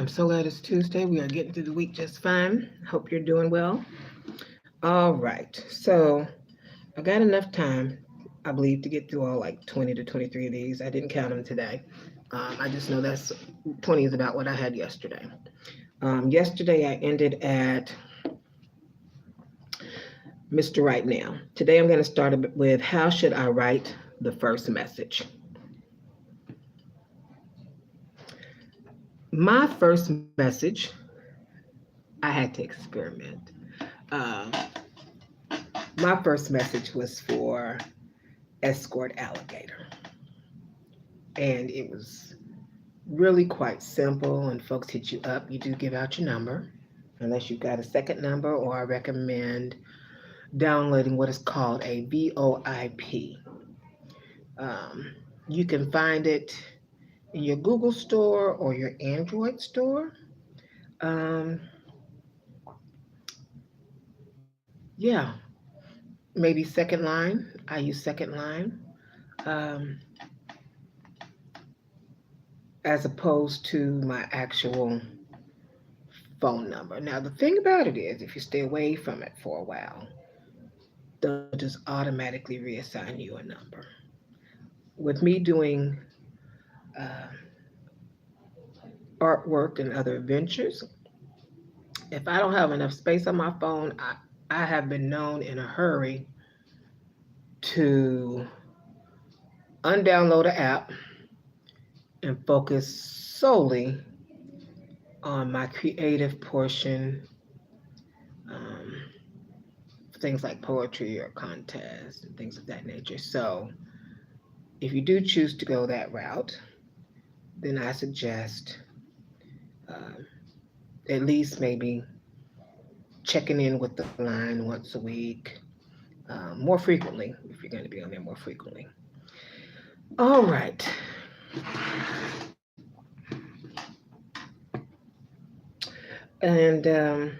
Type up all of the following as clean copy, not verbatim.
I'm so glad it's Tuesday. We are getting through the week just fine. Hope you're doing well. All right. So I got enough time, I believe, to get through all like 20 to 23 of these. I didn't count them today. I just know that's 20 is about what I had yesterday. Yesterday I ended at Mr. Right Now. Today I'm going to start with how should I write the first message? My first message, I had to experiment. Uh, my first message was for escort alligator. And it was really quite simple. And folks hit you up, you do give out your number, unless you've got a second number, or I recommend downloading what is called a VoIP. Um, you can find it in your Google store or your Android store. Um, yeah, maybe second line. I use second line. Um, as opposed to my actual phone number. Now, the thing about it is, if you stay away from it for a while, they'll just automatically reassign you a number. With me doing uh, artwork and other ventures, if I don't have enough space on my phone, I have been known in a hurry to undownload an app and focus solely on my creative portion, um, things like poetry or contests and things of that nature. So, if you do choose to go that route, then I suggest um, at least maybe checking in with the line once a week, more frequently, if you're going to be on there more frequently. All right. And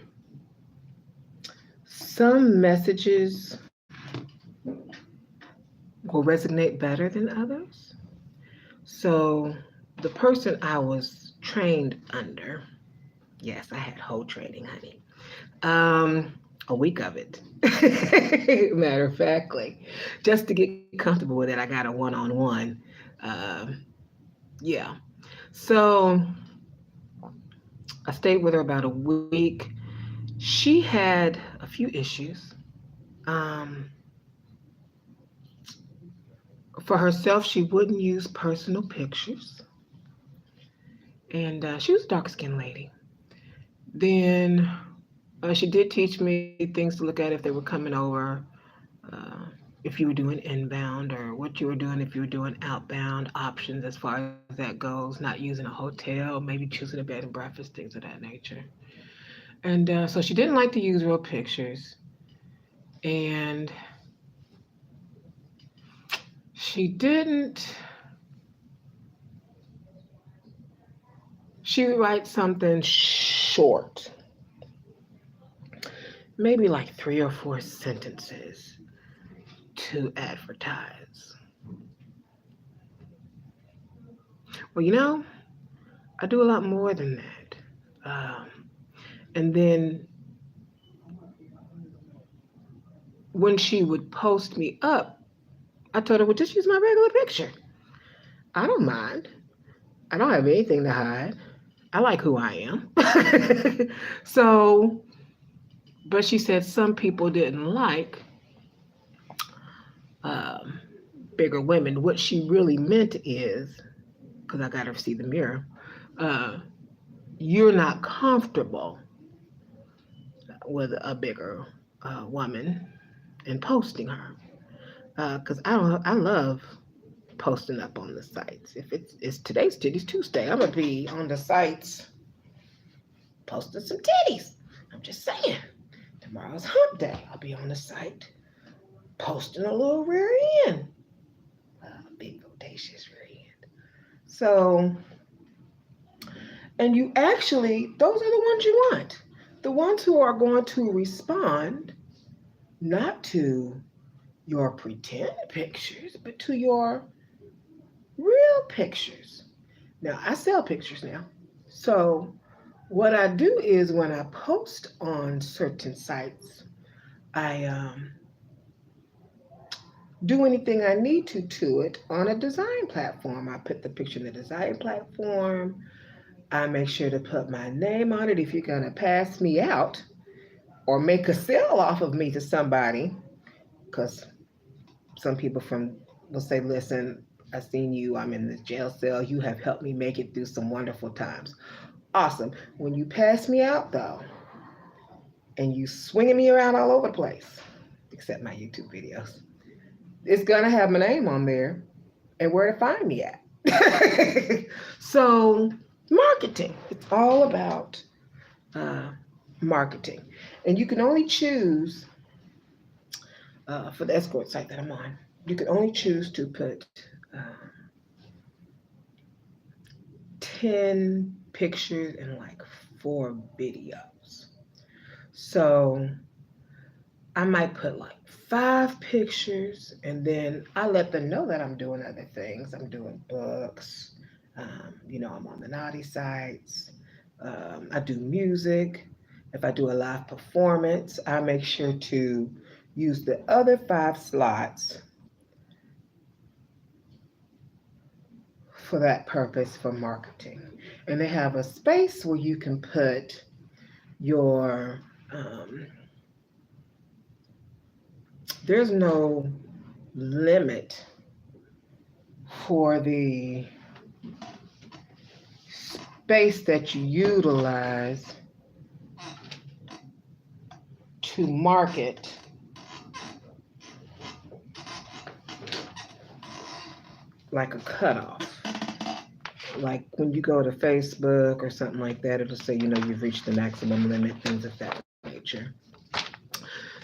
some messages will resonate better than others. So, the person I was trained under, yes, I had whole training, honey. A week of it. Matter of factly, just to get comfortable with it, I got a one-on-one. Um, yeah. So I stayed with her about a week. She had a few issues. Um, for herself, she wouldn't use personal pictures, and she was a dark-skinned lady. Then she did teach me things to look at if they were coming over. Uh, if you were doing inbound or what you were doing if you were doing outbound options as far as that goes, not using a hotel, maybe choosing a bed and breakfast, things of that nature. And so she didn't like to use real pictures. And she didn't, she would write something short, maybe like 3 or 4 sentences to advertise. Well, I do a lot more than that. Um, and then when she would post me up, I told her, well, just use my regular picture. I don't mind. I don't have anything to hide. I like who I am. So, but she said some people didn't like um, bigger women. What she really meant is, because I got her to see the mirror, uh, you're not comfortable with a bigger woman and posting her. Because I love posting up on the sites. If it's today's Titties Tuesday, I'm gonna be on the sites posting some titties. I'm just saying. Tomorrow's hump day. I'll be on the site posting a little rear end, a big bodacious rear end. So, and you actually, those are the ones you want. The ones who are going to respond not to your pretend pictures, but to your real pictures. Now, I sell pictures now. So What I do is when I post on certain sites, I do anything I need to it on a design platform. I put the picture in the design platform. I make sure to put my name on it. If you're going to pass me out or make a sale off of me to somebody, because some people from will say, listen, I seen you, I'm in the jail cell, you have helped me make it through some wonderful times. Awesome. When you pass me out though, and you swinging me around all over the place, except my YouTube videos, it's gonna have my name on there and where to find me at. So marketing, it's all about uh, marketing. And you can only choose for the escort site that I'm on, you can only choose to put 10 pictures and like 4 videos. So I might put like 5 pictures and then I let them know that I'm doing other things. I'm doing books, I'm on the naughty sites, I do music. If I do a live performance, I make sure to use the other 5 slots for that purpose for marketing. And they have a space where you can put your, um, there's no limit for the space that you utilize to market like a cutoff. Like when you go to Facebook or something like that, it'll say, you've reached the maximum limit, things of that nature.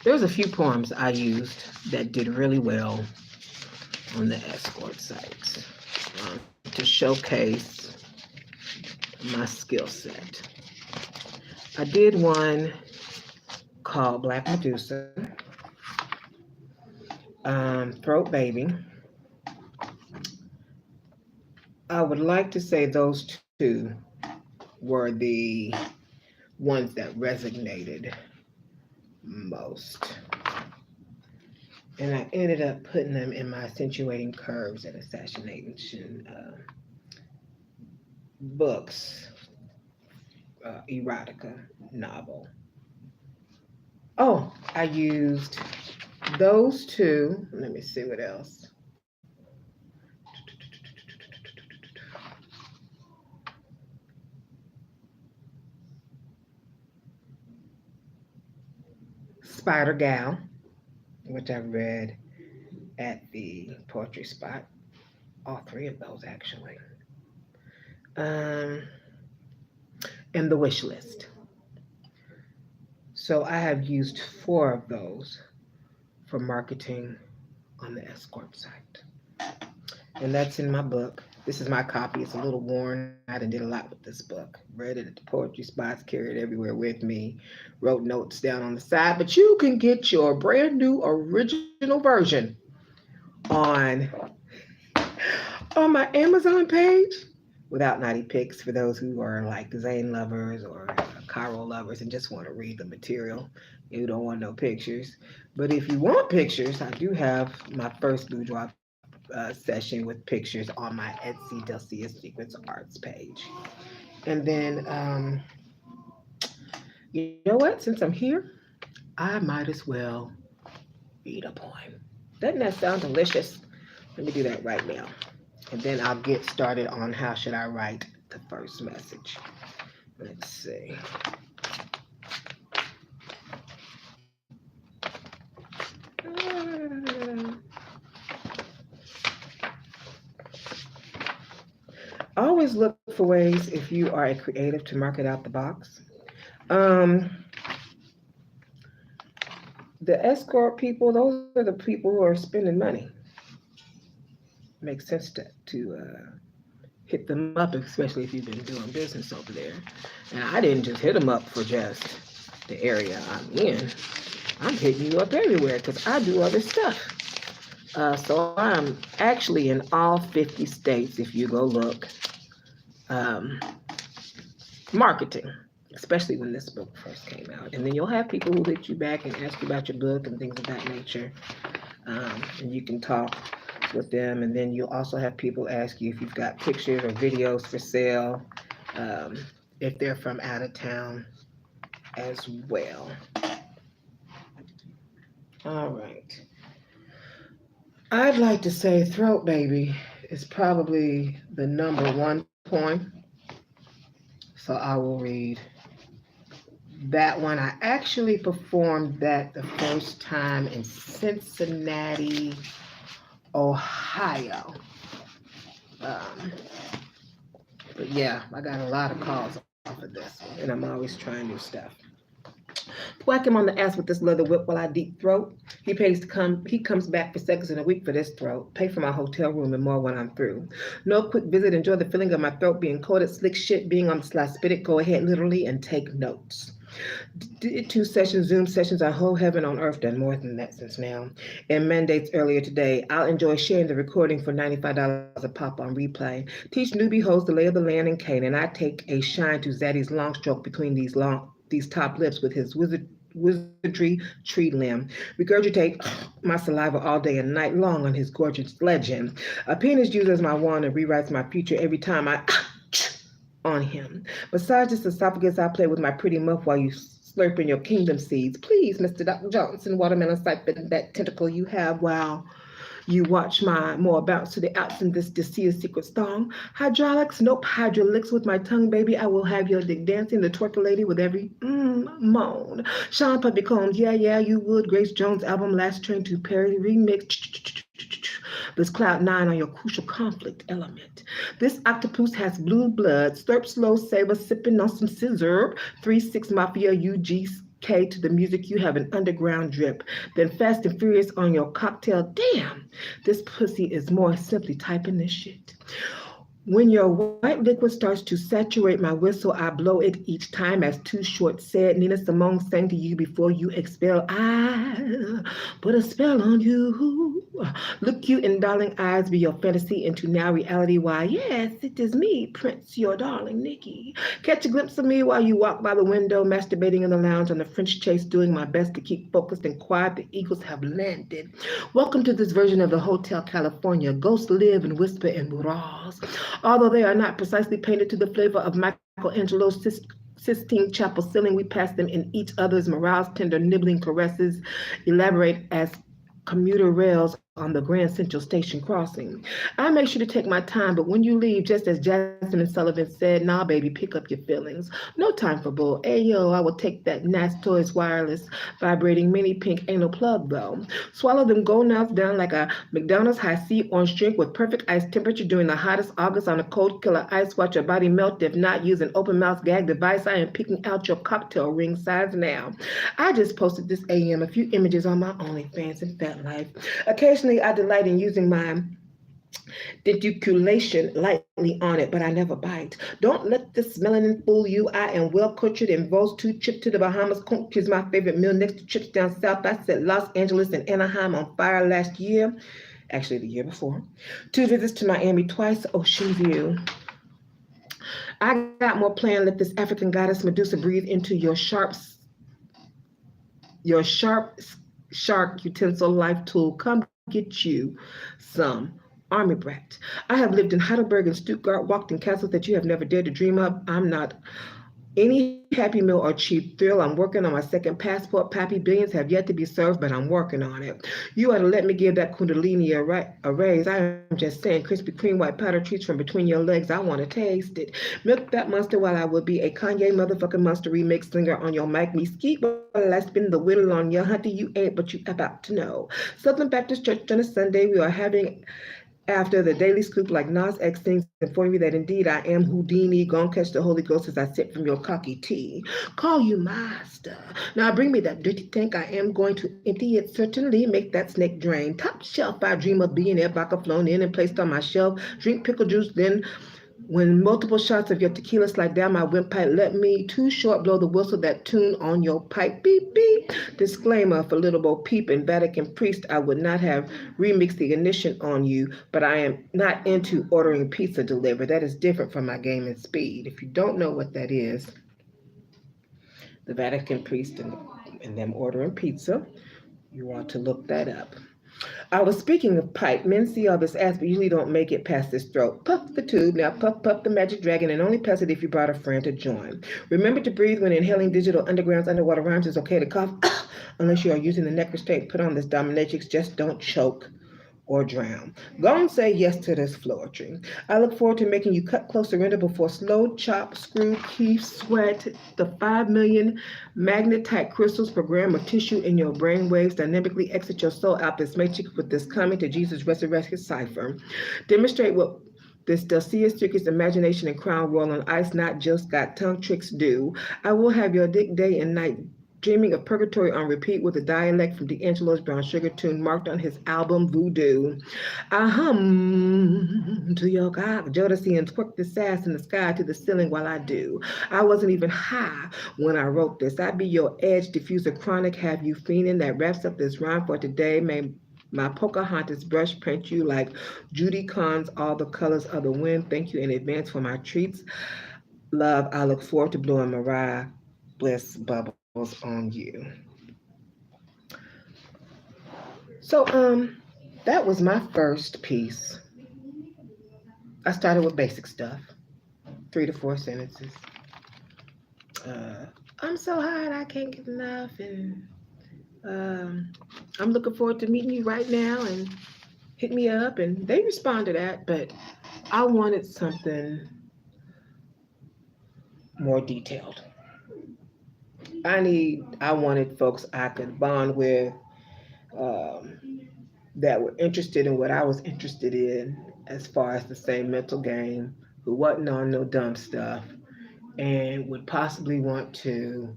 There was a few poems I used that did really well on the escort sites to showcase my skill set. I did one called Black Medusa, Throat Baby. I would like to say those two were the ones that resonated most. And I ended up putting them in my accentuating curves and assassination books, erotica novel. Oh, I used those two. Let me see what else. Spider Gal, which I read at the poetry spot. All 3 of those actually. Um, and the wish list. So I have used 4 of those for marketing on the escort site. And that's in my book. This is my copy. It's a little worn. I done did a lot with this book. Read it at the poetry spots, carried it everywhere with me, wrote notes down on the side. But you can get your brand new original version on my Amazon page without naughty pics for those who are like Zane lovers or Cairo lovers and just want to read the material. You don't want no pictures. But if you want pictures, I do have my first boudoir session with pictures on my Etsy Delcia Secrets Arts page. And then, you know what? Since I'm here, I might as well read a poem. Doesn't that sound delicious? Let me do that right now. And then I'll get started on how should I write the first message. Let's see. Always look for ways if you are a creative to market out the box. Um, the escort people, those are the people who are spending money. Makes sense to hit them up, especially if you've been doing business over there. And I didn't just hit them up for just the area I'm in. I'm hitting you up everywhere because I do other stuff. So I'm actually in all 50 states if you go look. Um, Marketing. especially when this book first came out. And then you'll have people who hit you back and ask you about your book and things of that nature. And you can talk with them. And then you'll also have people ask you if you've got pictures or videos for sale, um, if they're from out of town as well. All right. I'd like to say Throat Baby is probably the number one poem. So I will read that one. I actually performed that the first time in Cincinnati, Ohio. Um, but yeah, I got a lot of calls off of this one, and I'm always trying new stuff. Whack him on the ass with this leather whip while I deep throat. He pays to come. He comes back for seconds in a week for this throat. Pay for my hotel room and more when I'm through. No quick visit. Enjoy the feeling of my throat being coated, slick shit, being on the sly spit it. Go ahead, literally, and take notes. Did 2 sessions, Zoom sessions, a whole heaven on earth, done more than that since now. And mandates earlier today. I'll enjoy sharing the recording for $95 a pop on replay. Teach newbie hoes the lay of the land in Canaan. I take a shine to Zaddy's long stroke between these top lips with his wizardry tree limb. Regurgitate my saliva all day and night long on his gorgeous legend. A pen is used as my wand and rewrites my future every time I on him. Massage this esophagus I play with my pretty muff while you slurping your kingdom seeds. Please, Mr. Dr. Johnson, watermelon siphon that tentacle you have while you watch my more bounce to the outs in this deceased secret song. Hydraulics, nope, hydraulics with my tongue, baby. I will have your dick dancing the twerker lady with every moan. Sean Puppy Combs, yeah, yeah, you would. Grace Jones album, Last Train to Paris remix. This cloud nine on your crucial conflict element. This octopus has blue blood, slurp slow saver, sipping on some scissor. 3-6 Mafia UGK to the music, you have an underground drip. Then Fast and Furious on your cocktail. Damn, this pussy is more simply typing this shit. When your white liquid starts to saturate my whistle, I blow it each time as Too Short said. Nina Simone sang to you before you expel. I put a spell on you. Look you in darling eyes, be your fantasy into now reality. Why, yes, it is me, Prince, your darling Nikki. Catch a glimpse of me while you walk by the window, masturbating in the lounge on the French chase, doing my best to keep focused and quiet. The Eagles have landed. Welcome to this version of the Hotel California. Ghosts live and whisper in murals. Although they are not precisely painted to the flavor of Michelangelo's Sistine Chapel ceiling, we pass them in each other's morals, tender nibbling caresses, elaborate as commuter rails on the Grand Central Station crossing. I make sure to take my time, but when you leave, just as Jasmine Sullivan said, nah, baby, pick up your feelings. No time for bull. Ayo, I will take that Nats Toys wireless, vibrating mini pink anal plug, though. Swallow them gold nuts down like a McDonald's high C orange drink with perfect ice temperature during the hottest August on a cold killer ice. Watch your body melt. If not, use an open mouth gag device. I am picking out your cocktail ring size now. I just posted this AM a few images on my OnlyFans and Fat Life. Occasionally, I delight in using my denticulation lightly on it, but I never bite. Don't let this melanin fool you. I am well cultured and votes to trip to the Bahamas. Conch is my favorite meal next to trips down south. I set Los Angeles and Anaheim on fire last year. Actually, the year before. 2 visits to Miami twice, Ocean View. I got more planned. Let this African goddess Medusa breathe into your sharp shark utensil life tool. Come get you some army brat. I have lived in Heidelberg and Stuttgart, walked in castles that you have never dared to dream of. I'm not any happy meal or cheap thrill. I'm working on my second passport. Pappy billions have yet to be served, but I'm working on it. You ought to let me give that Kundalini a raise. I am just saying, Krispy Kreme white powder treats from between your legs. I want to taste it. Milk that monster while I will be a Kanye motherfucking monster remix singer on your mic. Me skeet while I spin the whittle on your hunter. You ain't, but you about to know. Southern Baptist Church on a Sunday. We are having after the daily scoop like Nas X sings informing me that indeed I am Houdini, gonna catch the Holy Ghost as I sip from your cocky tea. Call you master. Now bring me that dirty tank. I am going to empty it, certainly make that snake drain. Top shelf, I dream of being there, vodka flown in and placed on my shelf. Drink pickle juice, then when multiple shots of your tequila slide down my windpipe, let me Too Short blow the whistle that tune on your pipe. Beep, beep. Disclaimer for little Bo Peep and Vatican priest, I would not have remixed the ignition on you, but I am not into ordering pizza delivered. That is different from my game and speed. If you don't know what that is, The Vatican priest and them ordering pizza. You want to look that up. I was speaking of pipe. Men see all this ass, but usually don't make it past this throat. Puff the tube. Now puff, puff the magic dragon, and only pass it if you brought a friend to join. Remember to breathe when inhaling digital undergrounds underwater rhymes. It's okay to cough, unless you are using the nectar state. Put on this dominatrix. Just don't choke or drown. Go and say yes to this floetry. I look forward to making you cut close surrender before slow chop, screw, keef, sweat, the 5 million magnetite crystals per gram of tissue in your brain waves dynamically exit your soul out this matrix with this coming to Jesus resurrection cipher. Demonstrate what this Delcia Circus imagination and crown roll on ice, not just got tongue tricks do. I will have your dick day and night dreaming of purgatory on repeat with a dialect from D'Angelo's Brown Sugar tune marked on his album Voodoo. I hum to your God, Jodeci, and twerk the sass in the sky to the ceiling while I do. I wasn't even high when I wrote this. I be your edge diffuser chronic, have you fiending that wraps up this rhyme for today. May my Pocahontas brush paint you like Judy Kahn's All the Colors of the Wind. Thank you in advance for my treats. Love, I look forward to blowing Mariah Bliss bubbles on you. So, that was my first piece. I started with basic stuff, 3 to 4 sentences. Uh, I'm so hot, I can't get enough, and um, I'm looking forward to meeting you right now, and hit me up. And they respond to that, but I wanted something more detailed. I wanted folks I could bond with, um, that were interested in what I was interested in, as far as the same mental game, who wasn't on no dumb stuff, and would possibly want to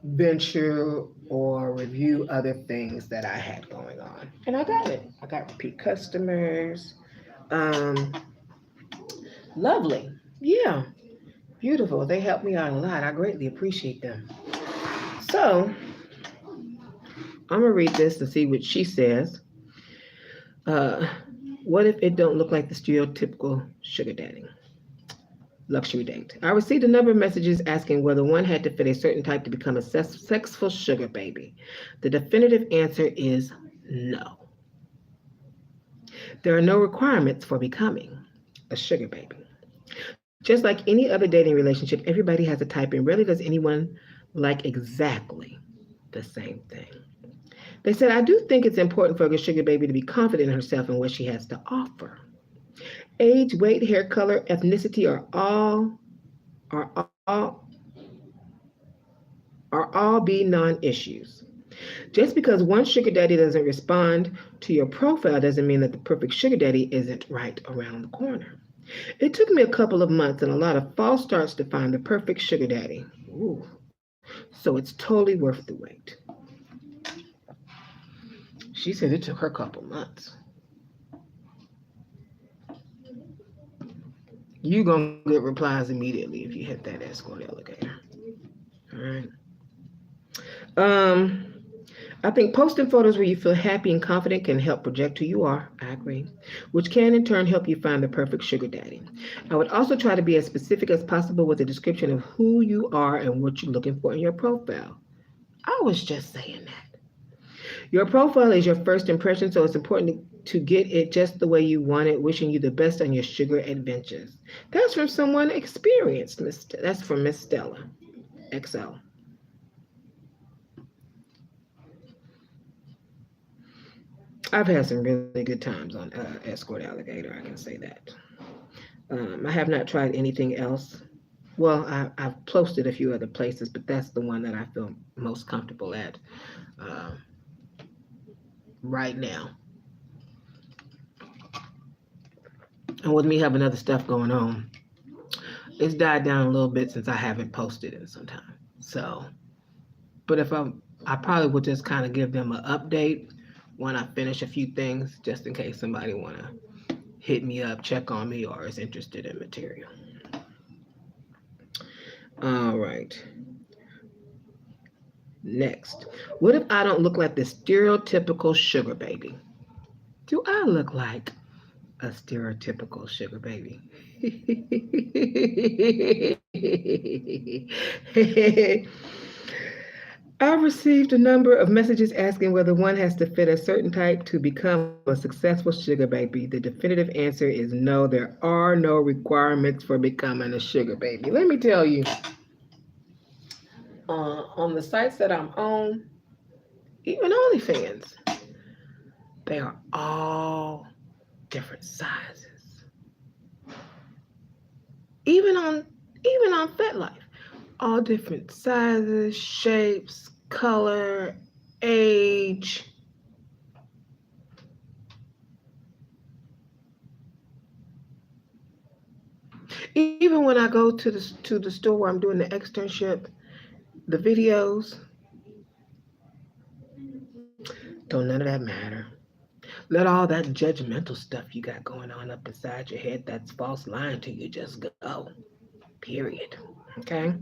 venture or review other things that I had going on. And I got it. I got repeat customers. Um, Lovely. Yeah, beautiful. They helped me out a lot. I greatly appreciate them. So I'm gonna read this and see what she says. Uh, what if it don't look like the stereotypical sugar daddy? Luxury date. I received a number of messages asking whether one had to fit a certain type to become a sexful sugar baby. The definitive answer is no. There are no requirements for becoming a sugar baby. Just like any other dating relationship, everybody has a type, and rarely does anyone like exactly the same thing. They said, I do think it's important for a sugar baby to be confident in herself and what she has to offer. Age, weight, hair color, ethnicity are all are all be non-issues. Just because one sugar daddy doesn't respond to your profile doesn't mean that the perfect sugar daddy isn't right around the corner. It took me a couple of months and a lot of false starts to find the perfect sugar daddy. Ooh. So it's totally worth the wait. She said it took her a couple months. You gonna get replies immediately if you hit that escort alligator. All right. Um, I think posting photos where you feel happy and confident can help project who you are. I agree. Which can in turn help you find the perfect sugar daddy. I would also try to be as specific as possible with a description of who you are and what you're looking for in your profile. I was just saying that. Your profile is your first impression, so it's important to get it just the way you want it. Wishing you the best on your sugar adventures. That's from someone experienced. That's from Miss Stella XL. I've had some really good times on Escort Alligator. I can say that. I have not tried anything else. Well, I've posted a few other places, but that's the one that I feel most comfortable at uh, right now. And with me having other stuff going on, it's died down a little bit since I haven't posted in some time. So, but I probably would just kind of give them an update when I finish a few things, just in case somebody wanna hit me up, check on me, or is interested in material. All right. Next. What if I don't look like the stereotypical sugar baby? Do I look like a stereotypical sugar baby? I've received a number of messages asking whether one has to fit a certain type to become a successful sugar baby. The definitive answer is no, there are no requirements for becoming a sugar baby. Let me tell you, on the sites that I'm on, even OnlyFans, they are all different sizes. Even on FetLife, all different sizes, shapes, color, age. Even when I go to the store where I'm doing the externship, the videos, don't none of that matter. Let all that judgmental stuff you got going on up inside your head that's false lying to you just go. Period. Okay?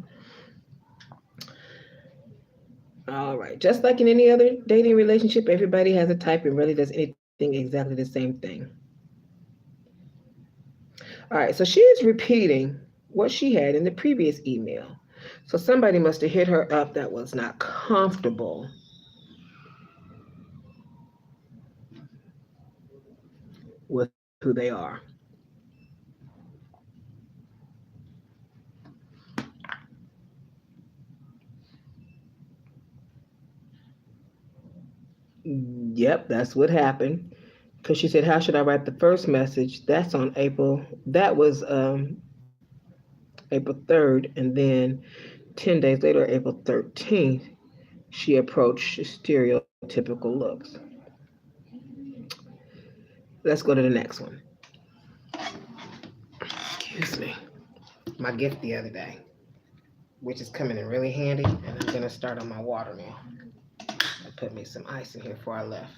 All right. Just like in any other dating relationship, everybody has a type and really does anything exactly the same thing. All right. So she is repeating what she had in the previous email. So somebody must have hit her up that was not comfortable with who they are. Yep, that's what happened. Because she said, "How should I write the first message?" That's on April. That was April 3rd, and then 10 days later, April 13th, she approached stereotypical looks. Let's go to the next one. Excuse me. My gift the other day, which is coming in really handy, and I'm gonna start on my water now. I put me some ice in here before I left.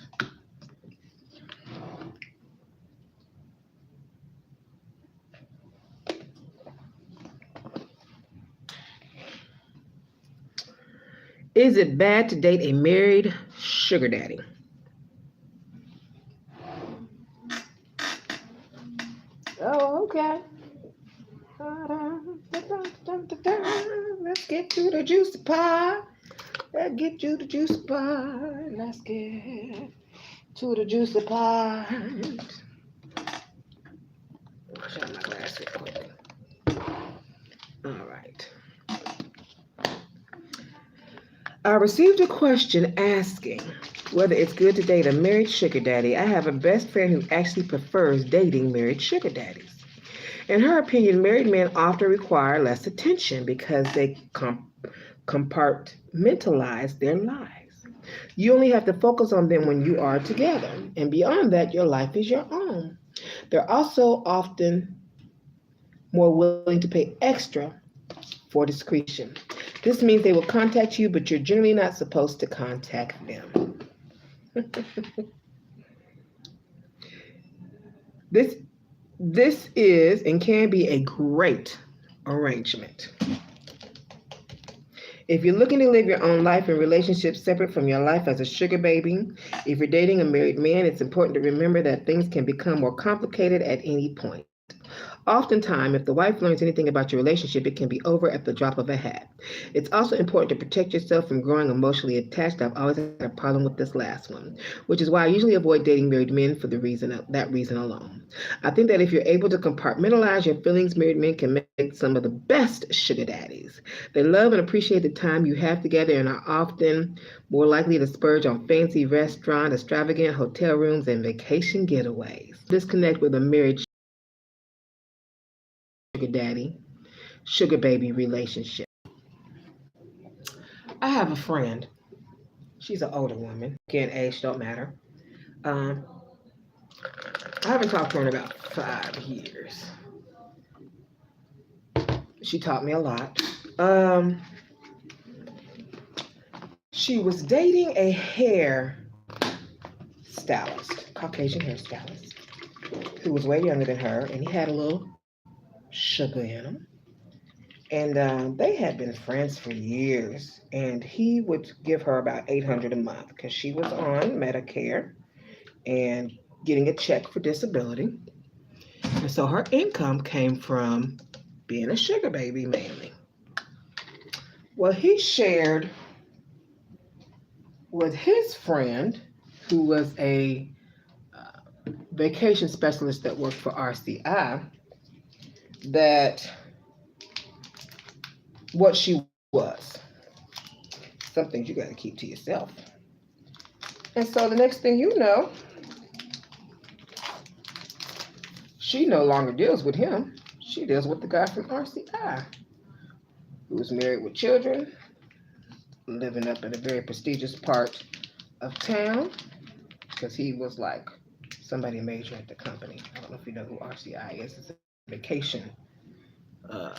Is it bad to date a married sugar daddy? Oh, okay. Let's get to the juicy part. Let's get to the juicy part. Let's get to the juicy part. Wash out my glass real quick. All right. I received a question asking whether it's good to date a married sugar daddy. I have a best friend who actually prefers dating married sugar daddies. In her opinion, married men often require less attention because they compartmentalize their lives. You only have to focus on them when you are together, and beyond that, your life is your own. They're also often more willing to pay extra for discretion. This means they will contact you, but you're generally not supposed to contact them. This this is and can be a great arrangement. If you're looking to live your own life and relationships separate from your life as a sugar baby, if you're dating a married man, it's important to remember that things can become more complicated at any point. Oftentimes, if the wife learns anything about your relationship, it can be over at the drop of a hat. It's also important to protect yourself from growing emotionally attached. I've always had a problem with this last one, which is why I usually avoid dating married men for that reason alone. I think that if you're able to compartmentalize your feelings, married men can make some of the best sugar daddies. They love and appreciate the time you have together and are often more likely to splurge on fancy restaurant, extravagant hotel rooms, and vacation getaways. Disconnect with a married sugar daddy, sugar baby relationship. I have a friend. She's an older woman. Again, age don't matter. Um, I haven't talked to her in about 5 years. She taught me a lot. Um, she was dating a hair stylist, Caucasian hairstylist, who was way younger than her, and he had a little sugar in him. And they had been friends for years. And he would give her about 800 a month because she was on Medicare and getting a check for disability. And so her income came from being a sugar baby mainly. Well, he shared with his friend, who was a vacation specialist that worked for RCI, that what she was. Some things you got to keep to yourself. And so the next thing you know, she no longer deals with him. She deals with the guy from RCI, who was married with children, living up in a very prestigious part of town, because he was like somebody major at the company. I don't know if you know who RCI is. It's a vacation. Uh,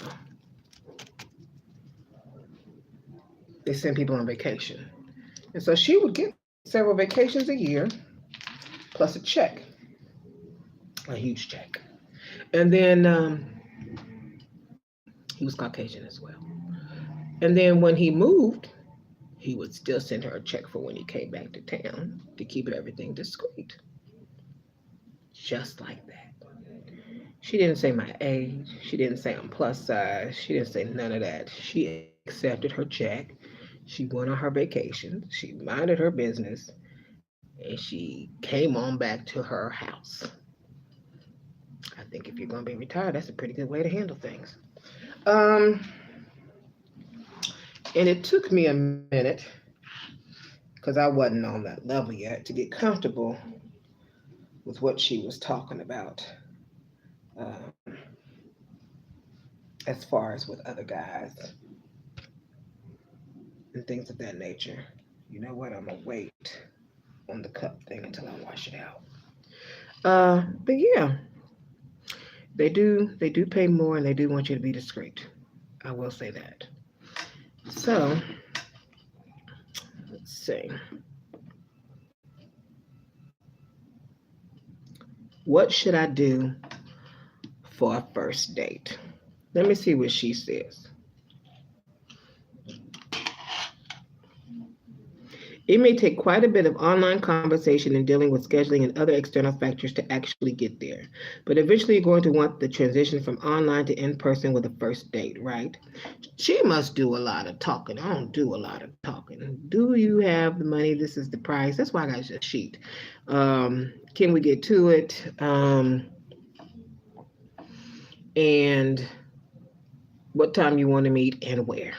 they send people on vacation. And so she would get several vacations a year, plus a check, a huge check. And then he was Caucasian as well. And then when he moved, he would still send her a check for when he came back to town to keep everything discreet. Just like that. She didn't say my age. She didn't say I'm plus size. She didn't say none of that. She accepted her check. She went on her vacation. She minded her business. And she came on back to her house. I think if you're going to be retired, that's a pretty good way to handle things. Um, and it took me a minute, because I wasn't on that level yet, to get comfortable with what she was talking about, um, as far as with other guys and things of that nature. You know what? I'm gonna wait on the cup thing until I wash it out. But yeah, they do pay more and they do want you to be discreet. I will say that. So let's see. What should I do for a first date? Let me see what she says. It may take quite a bit of online conversation and dealing with scheduling and other external factors to actually get there. But eventually, you're going to want the transition from online to in person with a first date, right? She must do a lot of talking. I don't do a lot of talking. Do you have the money? This is the price. That's why I got a sheet. Can we get to it? And what time you want to meet and where?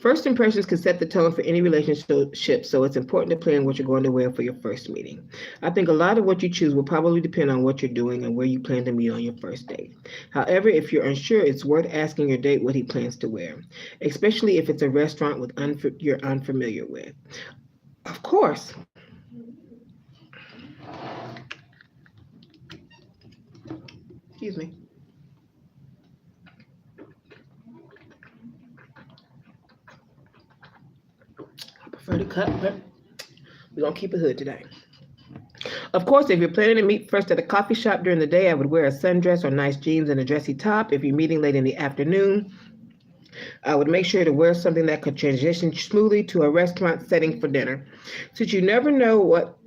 First impressions can set the tone for any relationship, so it's important to plan what you're going to wear for your first meeting. I think a lot of what you choose will probably depend on what you're doing and where you plan to meet on your first date. However, if you're unsure, it's worth asking your date what he plans to wear, especially if it's a restaurant you're unfamiliar with. Of course, excuse me, I prefer to cut, but we're going to keep it hood today. Of course, if you're planning to meet first at a coffee shop during the day, I would wear a sundress or nice jeans and a dressy top. If you're meeting late in the afternoon, I would make sure to wear something that could transition smoothly to a restaurant setting for dinner. Since you never know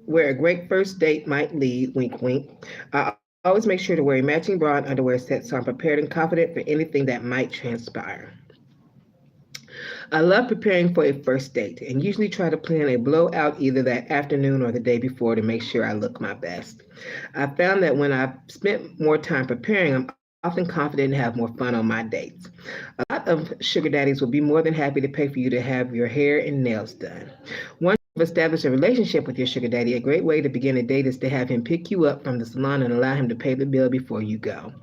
where a great first date might lead, wink wink, I always make sure to wear a matching bra and underwear set so I'm prepared and confident for anything that might transpire. I love preparing for a first date and usually try to plan a blowout either that afternoon or the day before to make sure I look my best. I found that when I've spent more time preparing, I'm often confident and have more fun on my dates. A lot of sugar daddies will be more than happy to pay for you to have your hair and nails done. Once you've established a relationship with your sugar daddy, a great way to begin a date is to have him pick you up from the salon and allow him to pay the bill before you go.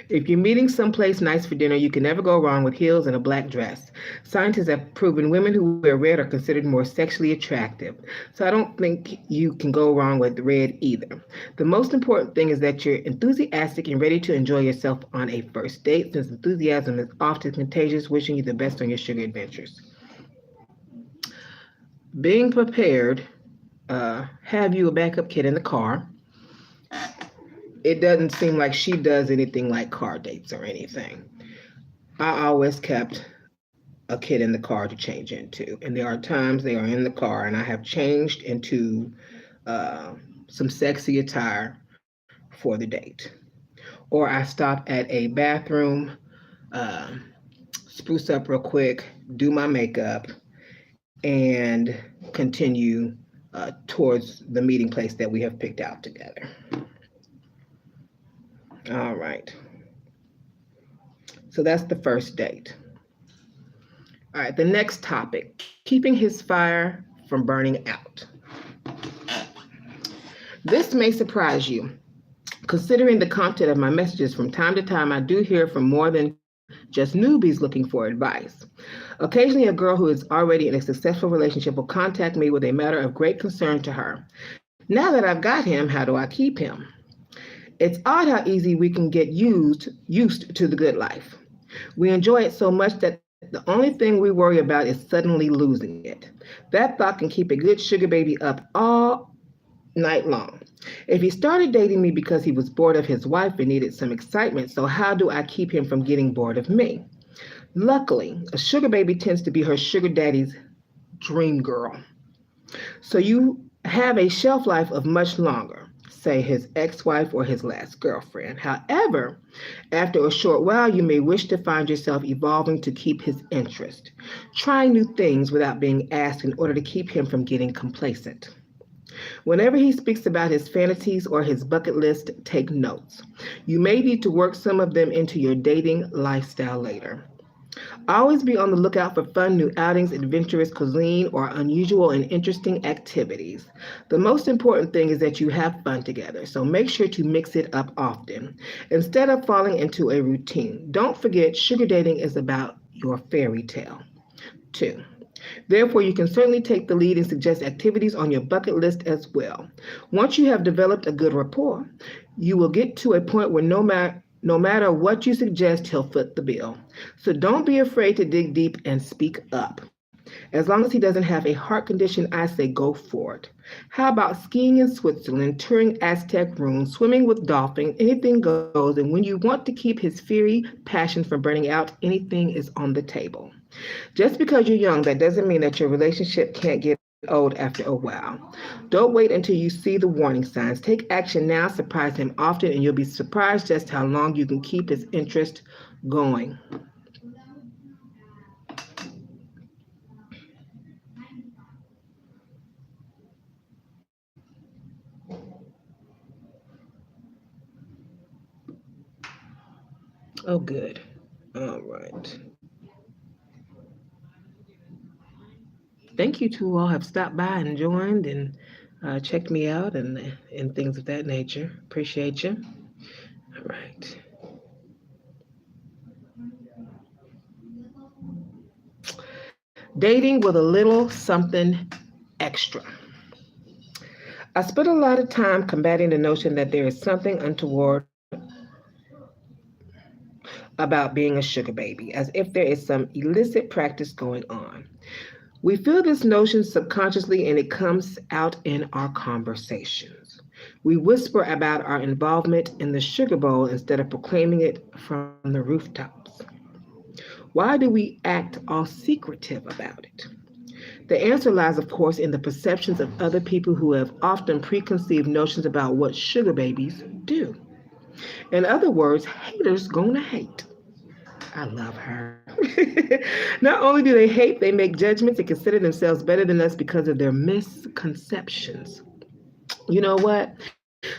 If you're meeting someplace nice for dinner, you can never go wrong with heels and a black dress. Scientists have proven women who wear red are considered more sexually attractive. So I don't think you can go wrong with red either. The most important thing is that you're enthusiastic and ready to enjoy yourself on a first date, since enthusiasm is often contagious. Wishing you the best on your sugar adventures. Being prepared, have you a backup kit in the car. It doesn't seem like she does anything like car dates or anything. I always kept a kid in the car to change into. And there are times they are in the car and I have changed into uh, some sexy attire for the date. Or I stop at a bathroom uh, spruce up real quick, do my makeup, and continue towards the meeting place that we have picked out together. All right. So that's the first date. All right. The next topic, keeping his fire from burning out. This may surprise you. Considering the content of my messages, from time to time, I do hear from more than just newbies looking for advice. Occasionally, a girl who is already in a successful relationship will contact me with a matter of great concern to her. Now that I've got him, how do I keep him? It's odd how easy we can get used to the good life. We enjoy it so much that the only thing we worry about is suddenly losing it. That thought can keep a good sugar baby up all night long. If he started dating me because he was bored of his wife and needed some excitement, so how do I keep him from getting bored of me? Luckily, a sugar baby tends to be her sugar daddy's dream girl. So you have a shelf life of much longer, say his ex wife or his last girlfriend. However, after a short while, you may wish to find yourself evolving to keep his interest, trying new things without being asked in order to keep him from getting complacent. Whenever he speaks about his fantasies or his bucket list, take notes. You may need to work some of them into your dating lifestyle later. Always be on the lookout for fun new outings, adventurous cuisine, or unusual and interesting activities. The most important thing is that you have fun together, so make sure to mix it up often. Instead of falling into a routine, don't forget sugar dating is about your fairy tale. 2. Therefore, you can certainly take the lead and suggest activities on your bucket list as well. Once you have developed a good rapport, you will get to a point where no matter what you suggest, he'll foot the bill. So don't be afraid to dig deep and speak up. As long as he doesn't have a heart condition, I say go for it. How about skiing in Switzerland, touring Aztec ruins, swimming with dolphins? Anything goes. And when you want to keep his fiery passion from burning out, anything is on the table. Just because you're young, that doesn't mean that your relationship can't get old after a while. Don't wait until you see the warning signs. Take action now, surprise him often, and you'll be surprised just how long you can keep his interest going. Oh, good. All right. Thank you to who all have stopped by and joined and checked me out and things of that nature. Appreciate you. All right. Dating with a little something extra. I spent a lot of time combating the notion that there is something untoward about being a sugar baby, as if there is some illicit practice going on. We feel this notion subconsciously and it comes out in our conversations. We whisper about our involvement in the sugar bowl instead of proclaiming it from the rooftops. Why do we act all secretive about it? The answer lies, of course, in the perceptions of other people who have often preconceived notions about what sugar babies do. In other words, haters gonna hate. I love her. Not only do they hate, they make judgments and consider themselves better than us because of their misconceptions. You know what?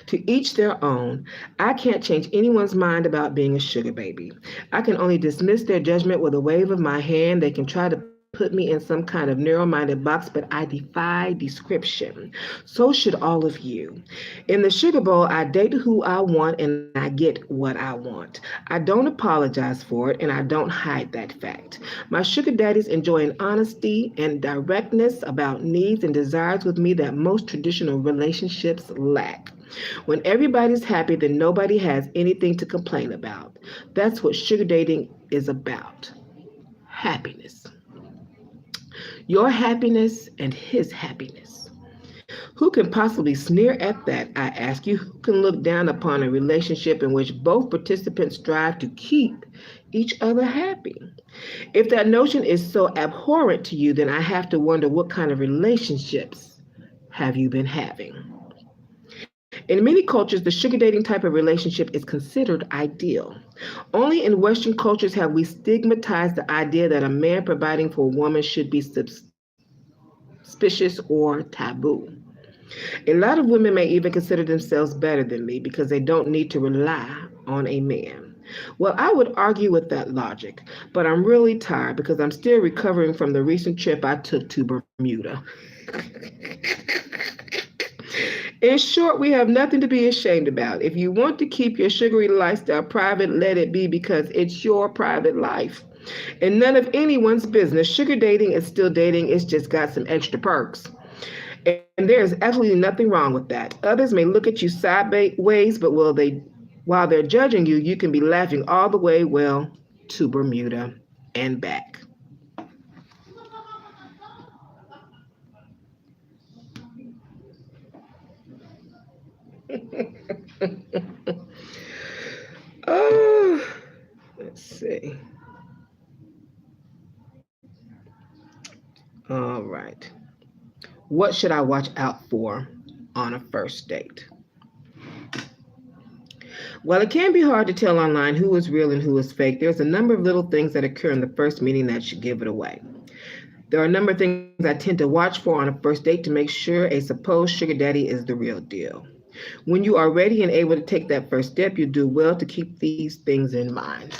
To each their own. I can't change anyone's mind about being a sugar baby. I can only dismiss their judgment with a wave of my hand. They can try to put me in some kind of narrow minded box, but I defy description. So should all of you. In the sugar bowl, I date who I want and I get what I want. I don't apologize for it and I don't hide that fact. My sugar daddies enjoy an honesty and directness about needs and desires with me that most traditional relationships lack. When everybody's happy, then nobody has anything to complain about. That's what sugar dating is about. Happiness. Your happiness and his happiness. Who can possibly sneer at that, I ask you? Who can look down upon a relationship in which both participants strive to keep each other happy? If that notion is so abhorrent to you, then I have to wonder what kind of relationships have you been having? In many cultures, the sugar dating type of relationship is considered ideal. Only in Western cultures have we stigmatized the idea that a man providing for a woman should be suspicious or taboo. A lot of women may even consider themselves better than me because they don't need to rely on a man. Well, I would argue with that logic, but I'm really tired because I'm still recovering from the recent trip I took to Bermuda. In short, we have nothing to be ashamed about. If you want to keep your sugary lifestyle private, let it be because it's your private life. And none of anyone's business. Sugar dating is still dating, it's just got some extra perks. And there is absolutely nothing wrong with that. Others may look at you sideways, but while they're judging you, you can be laughing all the way, well, to Bermuda and back. Oh, let's see. All right. What should I watch out for on a first date? While it can be hard to tell online who is real and who is fake, there's a number of little things that occur in the first meeting that should give it away. There are a number of things I tend to watch for on a first date to make sure a supposed sugar daddy is the real deal. When you are ready and able to take that first step, you do well to keep these things in mind.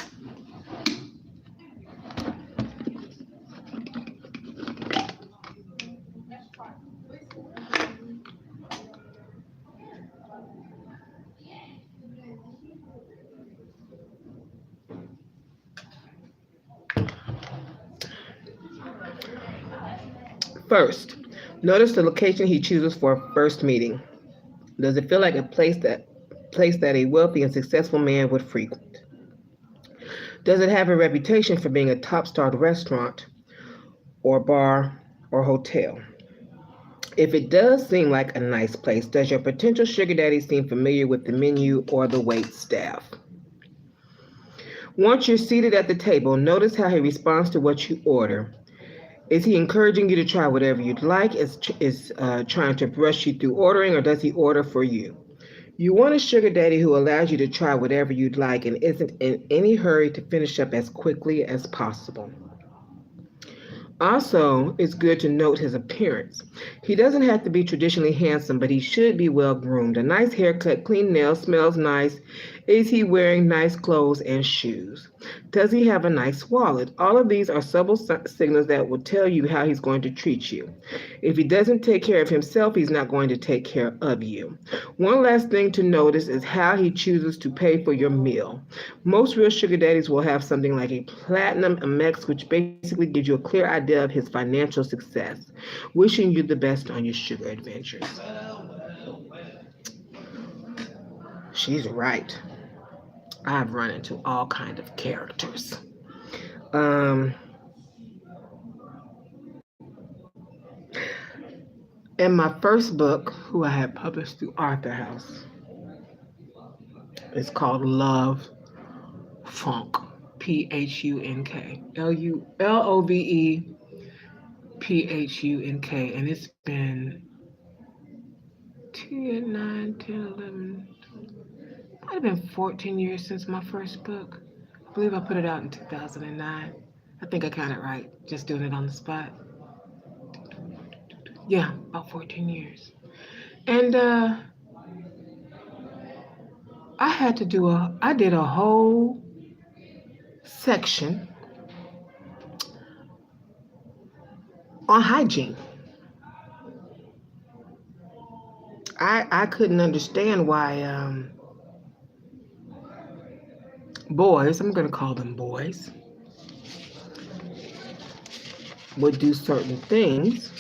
First, notice the location he chooses for a first meeting. Does it feel like a place that a wealthy and successful man would frequent? Does it have a reputation for being a top-starred restaurant or bar or hotel? If it does seem like a nice place, does your potential sugar daddy seem familiar with the menu or the wait staff? Once you're seated at the table, notice how he responds to what you order. Is he encouraging you to try whatever you'd like? Is trying to rush you through ordering, or does he order for you? You want a sugar daddy who allows you to try whatever you'd like and isn't in any hurry to finish up as quickly as possible. Also, it's good to note his appearance. He doesn't have to be traditionally handsome, but he should be well groomed. A nice haircut, clean nails, smells nice. Is he wearing nice clothes and shoes? Does he have a nice wallet? All of these are subtle signals that will tell you how he's going to treat you. If he doesn't take care of himself, he's not going to take care of you. One last thing to notice is how he chooses to pay for your meal. Most real sugar daddies will have something like a platinum Amex, which basically gives you a clear idea of his financial success. Wishing you the best on your sugar adventures. She's right. I've run into all kind of characters. Um, in my first book, who I had published through Arthur House, it's called Love Funk. Phunk. Lovephunk. And it's been 10, 9, 10, 11, might have been 14 years since my first book. I believe I put it out in 2009. I think I counted right, just doing it on the spot. Yeah, about 14 years. And I did a whole section on hygiene. I couldn't understand why boys, I'm going to call them boys, would do certain things,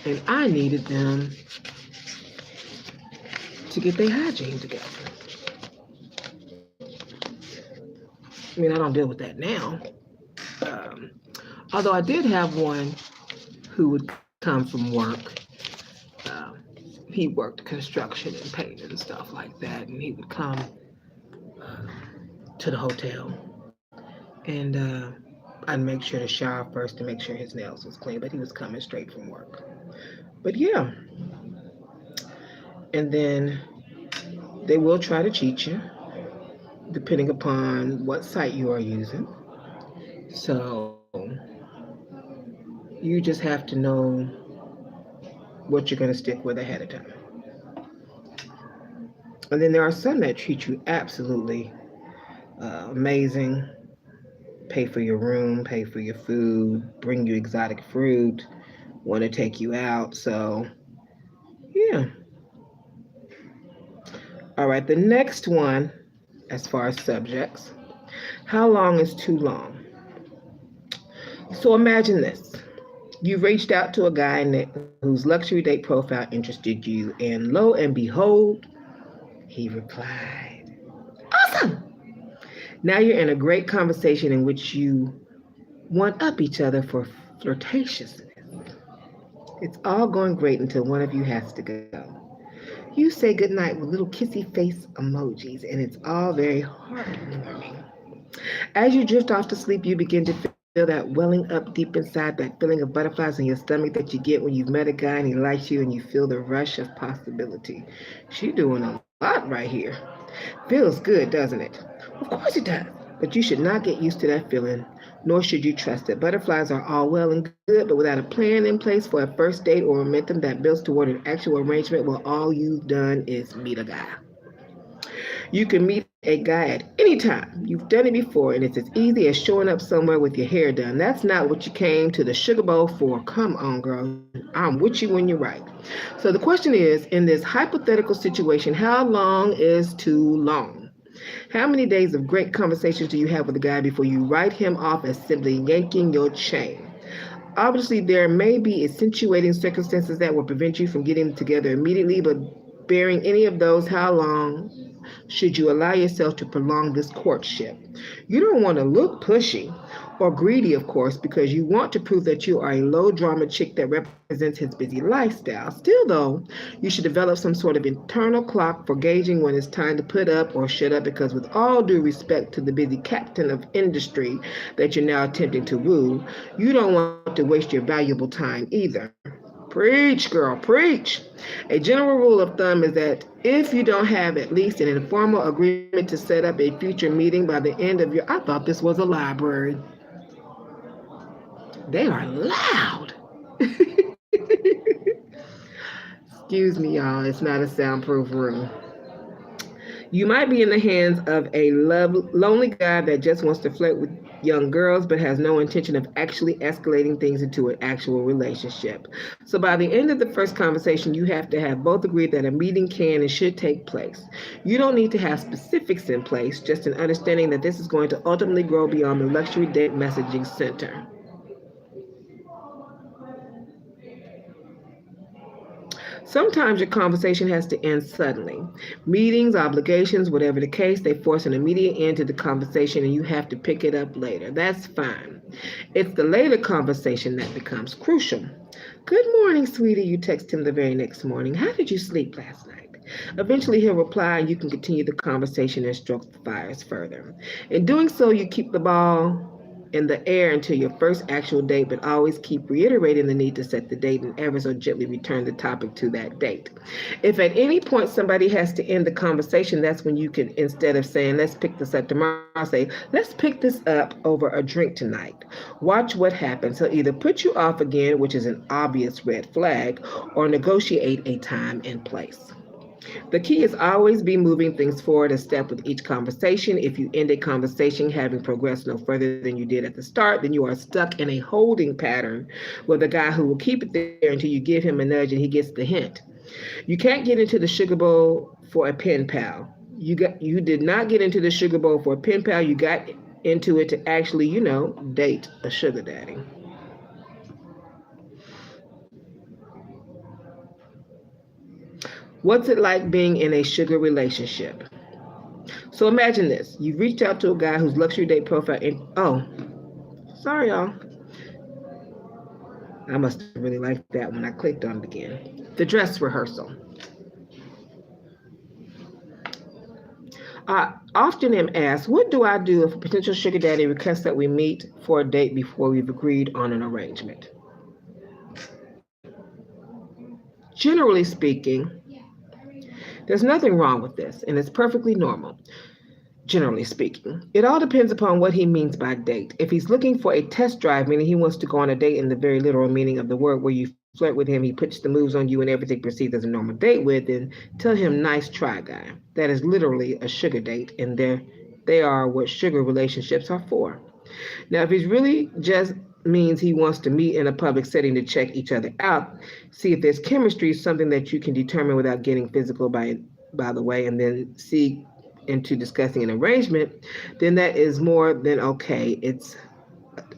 and I needed them to get their hygiene together. I mean, I don't deal with that now. Um, Although I did have one who would come from work. Um, he worked construction and paint and stuff like that, and he would come to the hotel, and I'd make sure to shower first to make sure his nails was clean. But he was coming straight from work. But yeah, and then They will try to cheat you, depending upon what site you are using. So you just have to know what you're going to stick with ahead of time. And then there are some that treat you absolutely amazing, pay for your room, pay for your food, bring you exotic fruit, want to take you out. So, yeah. All right, the next one, as far as subjects, how long is too long? So imagine this. You reached out to a guy whose luxury date profile interested you, and lo and behold, he replied, "Awesome!" Now you're in a great conversation in which you one up each other for flirtatiousness. It's all going great until one of you has to go. You say goodnight with little kissy face emojis, and it's all very heartwarming. As you drift off to sleep, you begin to feel that welling up deep inside, that feeling of butterflies in your stomach that you get when you've met a guy and he likes you, and you feel the rush of possibility. She doing a lot right here. Feels good, doesn't it? Of course it does. But you should not get used to that feeling, nor should you trust it. Butterflies are all well and good, but without a plan in place for a first date or momentum that builds toward an actual arrangement, well, all you've done is meet a guy. You can meet a guy at any time. You've done it before, and it's as easy as showing up somewhere with your hair done. That's not what you came to the Sugar Bowl for. Come on, girl. I'm with you when you're right. So the question is, in this hypothetical situation, how long is too long? How many days of great conversations do you have with a guy before you write him off as simply yanking your chain? Obviously, there may be accentuating circumstances that will prevent you from getting together immediately, but bearing any of those, how long should you allow yourself to prolong this courtship? You don't want to look pushy or greedy, of course, because you want to prove that you are a low drama chick that represents his busy lifestyle. Still, though, you should develop some sort of internal clock for gauging when it's time to put up or shut up, because, with all due respect to the busy captain of industry that you're now attempting to woo, you don't want to waste your valuable time either. Preach, girl, preach. A general rule of thumb is that if you don't have at least an informal agreement to set up a future meeting by the end of your, I thought this was a library. They are loud. Excuse me, y'all. It's not a soundproof room. You might be in the hands of a lonely guy that just wants to flirt with young girls but has no intention of actually escalating things into an actual relationship. So by the end of the first conversation, you have to have both agreed that a meeting can and should take place. You don't need to have specifics in place, just an understanding that this is going to ultimately grow beyond the luxury date messaging center. Sometimes your conversation has to end suddenly. Meetings, obligations, whatever the case, they force an immediate end to the conversation and you have to pick it up later. That's fine. It's the later conversation that becomes crucial. Good morning, sweetie, you text him the very next morning. How did you sleep last night? Eventually he'll reply and you can continue the conversation and stroke the fires further. In doing so, you keep the ball in the air until your first actual date, but always keep reiterating the need to set the date and ever so gently return the topic to that date. If at any point somebody has to end the conversation, that's when you can, instead of saying, let's pick this up tomorrow, say, let's pick this up over a drink tonight. Watch what happens. He'll either put you off again, which is an obvious red flag, or negotiate a time and place. The key is always be moving things forward a step with each conversation. If you end a conversation having progressed no further than you did at the start, then you are stuck in a holding pattern with a guy who will keep it there until you give him a nudge and he gets the hint. You can't get into the Sugar Bowl for a pen pal. You did not get into the Sugar Bowl for a pen pal. You got into it to actually, date a sugar daddy. What's it like being in a sugar relationship? So imagine this. You've reached out to a guy whose luxury date profile sorry y'all. I must have really liked that when I clicked on it again. The dress rehearsal. I often am asked, what do I do if a potential sugar daddy requests that we meet for a date before we've agreed on an arrangement? Generally speaking, There's nothing wrong with this, and it's perfectly normal, generally speaking. It all depends upon what he means by date. If he's looking for a test drive, meaning he wants to go on a date in the very literal meaning of the word, where you flirt with him, he puts the moves on you, and everything proceeds as a normal date with, then tell him nice try, guy. That is literally a sugar date, and they are what sugar relationships are for. Now, if he's really just means he wants to meet in a public setting to check each other out, see if there's chemistry, something that you can determine without getting physical by the way, and then see into discussing an arrangement, then that is more than okay. It's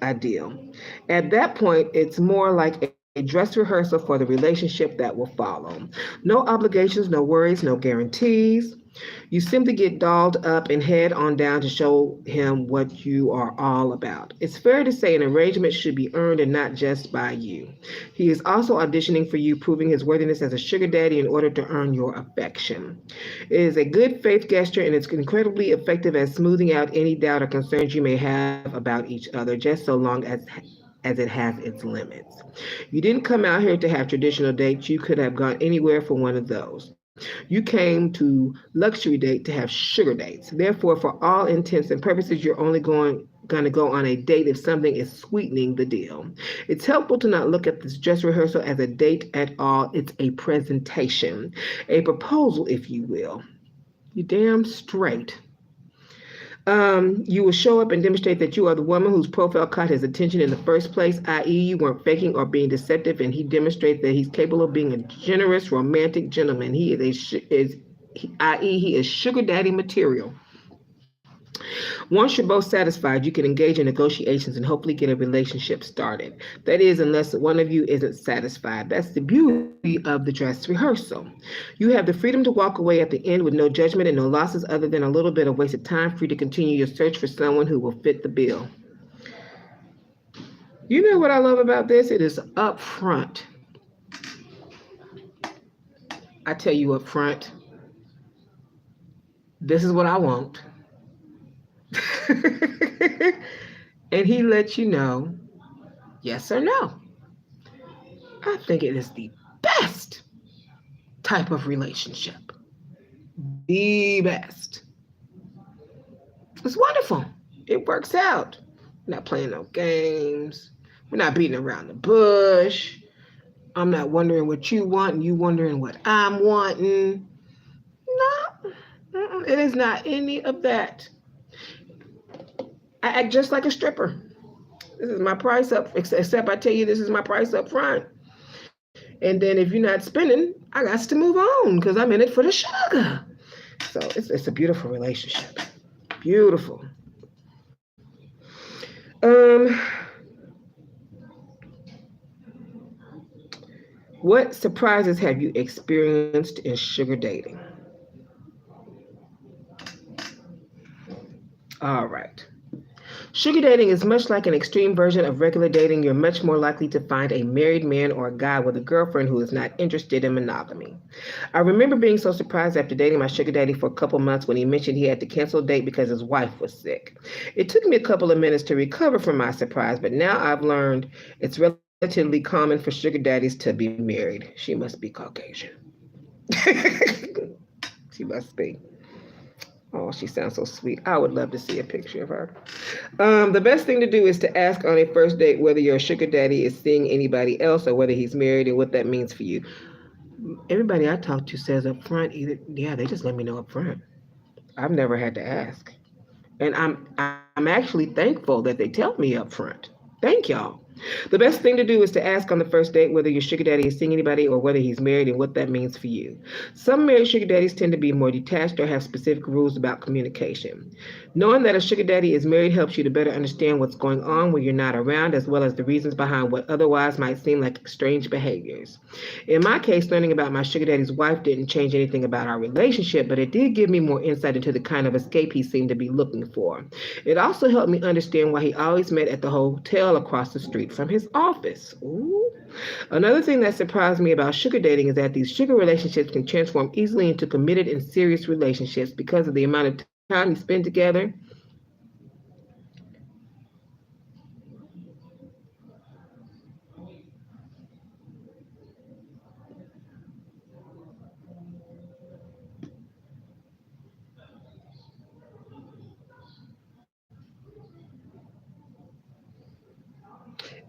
ideal. At that point, it's more like a dress rehearsal for the relationship that will follow. No obligations, no worries, no guarantees. You simply get dolled up and head on down to show him what you are all about. It's fair to say an arrangement should be earned and not just by you. He is also auditioning for you, proving his worthiness as a sugar daddy in order to earn your affection. It is a good faith gesture and it's incredibly effective at smoothing out any doubt or concerns you may have about each other, just so long as it has its limits. You didn't come out here to have traditional dates. You could have gone anywhere for one of those. You came to luxury date to have sugar dates. Therefore, for all intents and purposes, you're only going to go on a date if something is sweetening the deal. It's helpful to not look at this dress rehearsal as a date at all. It's a presentation, a proposal, if you will. You damn straight. You will show up and demonstrate that you are the woman whose profile caught his attention in the first place, i.e., you weren't faking or being deceptive, and he demonstrates that he's capable of being a generous, romantic gentleman. He is i.e., he is sugar daddy material. Once you're both satisfied, you can engage in negotiations and hopefully get a relationship started. That is, unless one of you isn't satisfied. That's the beauty of the dress rehearsal. You have the freedom to walk away at the end with no judgment and no losses other than a little bit of wasted time, free to continue your search for someone who will fit the bill. You know what I love about this? It is upfront. I tell you up front, this is what I want. And he lets you know yes or no. I think it is the best type of relationship. The best. It's wonderful. It works out. We're not playing no games. We're not beating around the bush. I'm not wondering what you want and you wondering what I'm wanting. No, it is not any of that. I act just like a stripper. This is my price up, except I tell you this is my price up front. And then if you're not spending, I got to move on because I'm in it for the sugar. So it's a beautiful relationship. Beautiful. Um, what surprises have you experienced in sugar dating? All right. Sugar dating is much like an extreme version of regular dating. You're much more likely to find a married man or a guy with a girlfriend who is not interested in monogamy. I remember being so surprised after dating my sugar daddy for a couple months when he mentioned he had to cancel a date because his wife was sick. It took me a couple of minutes to recover from my surprise, but now I've learned it's relatively common for sugar daddies to be married. She must be Caucasian. She must be. Oh, she sounds so sweet. I would love to see a picture of her. The best thing to do is to ask on a first date whether your sugar daddy is seeing anybody else or whether he's married and what that means for you. Everybody I talk to says up front, either yeah, they just let me know up front. I've never had to ask. And I'm actually thankful that they tell me up front. Thank y'all. The best thing to do is to ask on the first date whether your sugar daddy is seeing anybody or whether he's married and what that means for you. Some married sugar daddies tend to be more detached or have specific rules about communication. Knowing that a sugar daddy is married helps you to better understand what's going on when you're not around, as well as the reasons behind what otherwise might seem like strange behaviors. In my case, learning about my sugar daddy's wife didn't change anything about our relationship, but it did give me more insight into the kind of escape he seemed to be looking for. It also helped me understand why he always met at the hotel across the street from his office. Ooh. Another thing that surprised me about sugar dating is that these sugar relationships can transform easily into committed and serious relationships because of the amount of time you spend together.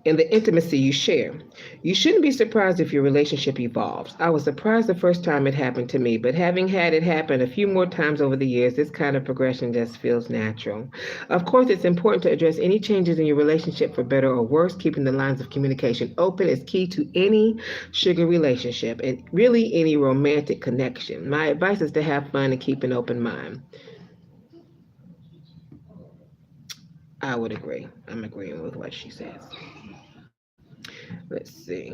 and the intimacy you share. You shouldn't be surprised if your relationship evolves. I was surprised the first time it happened to me, but having had it happen a few more times over the years, this kind of progression just feels natural. Of course, it's important to address any changes in your relationship for better or worse. Keeping the lines of communication open is key to any sugar relationship and really any romantic connection. My advice is to have fun and keep an open mind. I would agree. I'm agreeing with what she says. Let's see.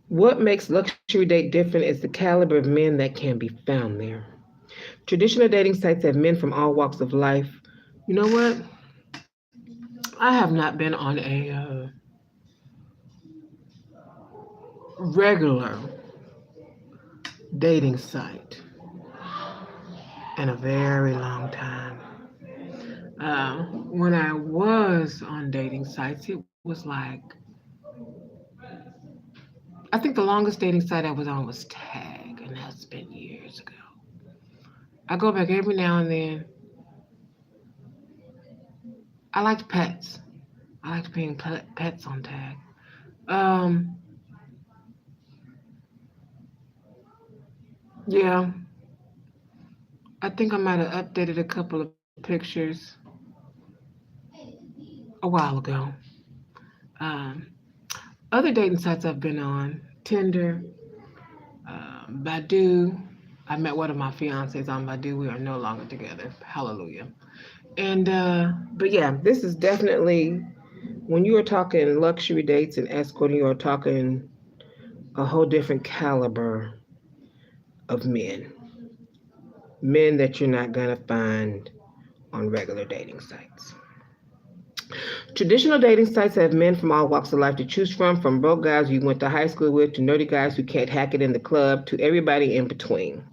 What makes luxury date different is the caliber of men that can be found there. Traditional dating sites have men from all walks of life. You know what? I have not been on a regular dating site in a very long time. When I was on dating sites, it was like, I think the longest dating site I was on was Tag, and that's been years ago. I go back every now and then. I liked pets. I liked being pets on Tag. Um, yeah, I think I might have updated a couple of pictures a while ago. Um, Other dating sites I've been on: Tinder, Badu. I met one of my fiancés on Badu. We are no longer together. Hallelujah. And but yeah, this is definitely when you are talking luxury dates and escorting, you are talking a whole different caliber of men. Men that you're not gonna find on regular dating sites. Traditional dating sites have men from all walks of life to choose from broke guys you went to high school with, to nerdy guys who can't hack it in the club, to everybody in between.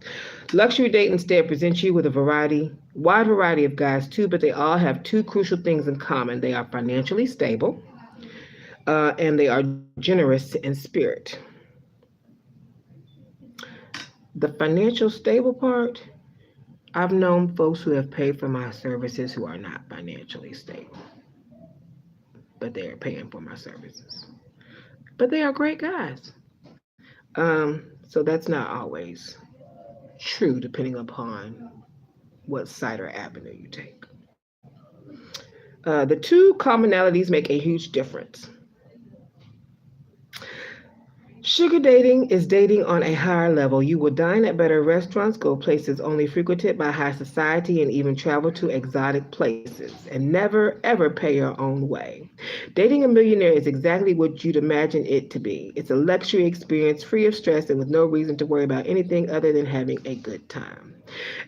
Luxury Date instead presents you with wide variety of guys too, but they all have two crucial things in common. They are financially stable, and they are generous in spirit. The financial stable part, I've known folks who have paid for my services who are not financially stable, but they are paying for my services. But they are great guys. So that's not always true depending upon what side or avenue you take. The two commonalities make a huge difference. Sugar dating is dating on a higher level. You will dine at better restaurants, go places only frequented by high society, and even travel to exotic places, and never ever pay your own way. Dating a millionaire is exactly what you'd imagine it to be. It's a luxury experience free of stress and with no reason to worry about anything other than having a good time.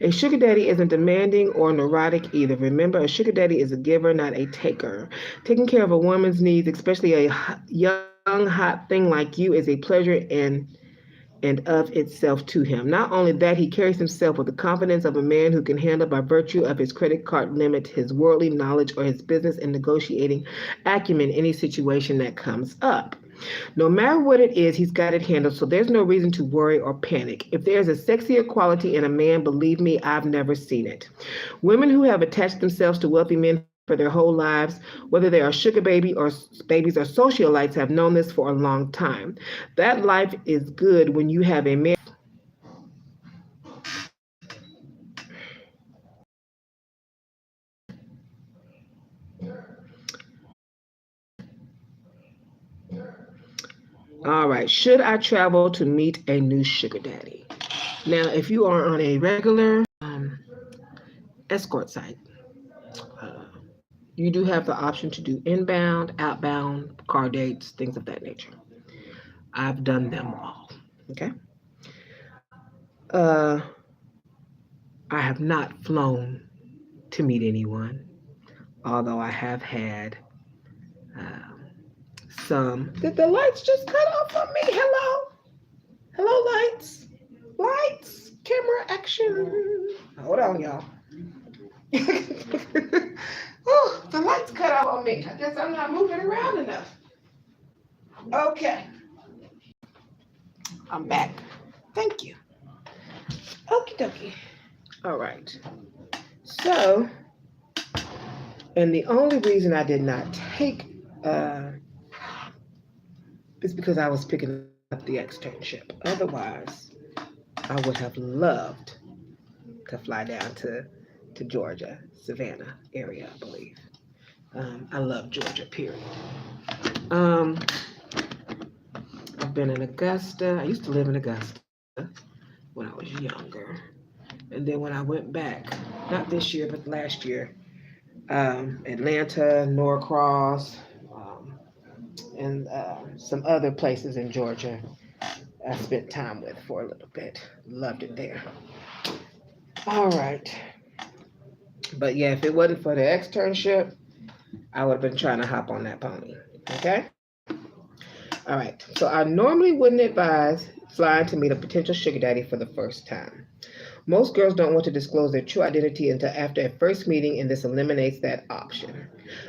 A sugar daddy isn't demanding or neurotic either. Remember, a sugar daddy is a giver, not a taker. Taking care of a woman's needs, especially a young, hot thing like you, is a pleasure and of itself to him. Not only that, he carries himself with the confidence of a man who can handle by virtue of his credit card limit, his worldly knowledge, or his business and negotiating acumen any situation that comes up. No matter what it is, he's got it handled, so there's no reason to worry or panic. If there's a sexier quality in a man, believe me, I've never seen it. Women who have attached themselves to wealthy men for their whole lives, whether they are sugar babies or socialites, have known this for a long time. That life is good when you have a man. All right, should I travel to meet a new sugar daddy? Now, if you are on a regular escort site, uh, you do have the option to do inbound, outbound, car dates, things of that nature. I've done them all. Okay. Uh, I have not flown to meet anyone, although I have had um, some. Did the lights just cut off on me? Hello? Hello, lights? Lights, camera, action. Hold on, y'all. Whew, the lights cut off on me. I guess I'm not moving around enough. Okay, I'm back. Thank you. Okie dokie. All right. So, and the only reason I did not take uh, is because I was picking up the externship. Otherwise, I would have loved to fly down to Georgia, Savannah area, I believe. I love Georgia, period. Um, I've been in Augusta. I used to live in Augusta when I was younger. And then when I went back, not this year, but last year, Atlanta, Norcross, um, and some other places in Georgia I spent time with for a little bit. Loved it there. All right. But yeah, if it wasn't for the externship, I would have been trying to hop on that pony. Okay? All right. So I normally wouldn't advise flying to meet a potential sugar daddy for the first time. Most girls don't want to disclose their true identity until after a first meeting, and this eliminates that option.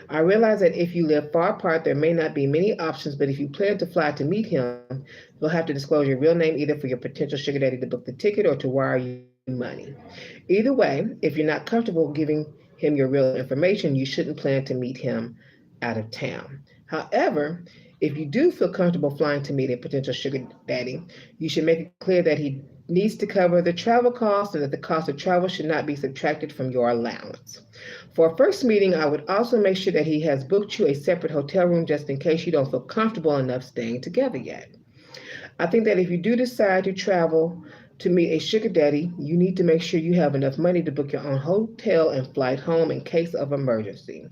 I realize that if you live far apart, there may not be many options, but if you plan to fly to meet him, you'll have to disclose your real name either for your potential sugar daddy to book the ticket or to wire you money. Either way, if you're not comfortable giving him your real information, you shouldn't plan to meet him out of town. However, if you do feel comfortable flying to meet a potential sugar daddy, you should make it clear that he needs to cover the travel costs and that the cost of travel should not be subtracted from your allowance. For a first meeting, I would also make sure that he has booked you a separate hotel room just in case you don't feel comfortable enough staying together yet. I think that if you do decide to travel to meet a sugar daddy, you need to make sure you have enough money to book your own hotel and flight home in case of emergency.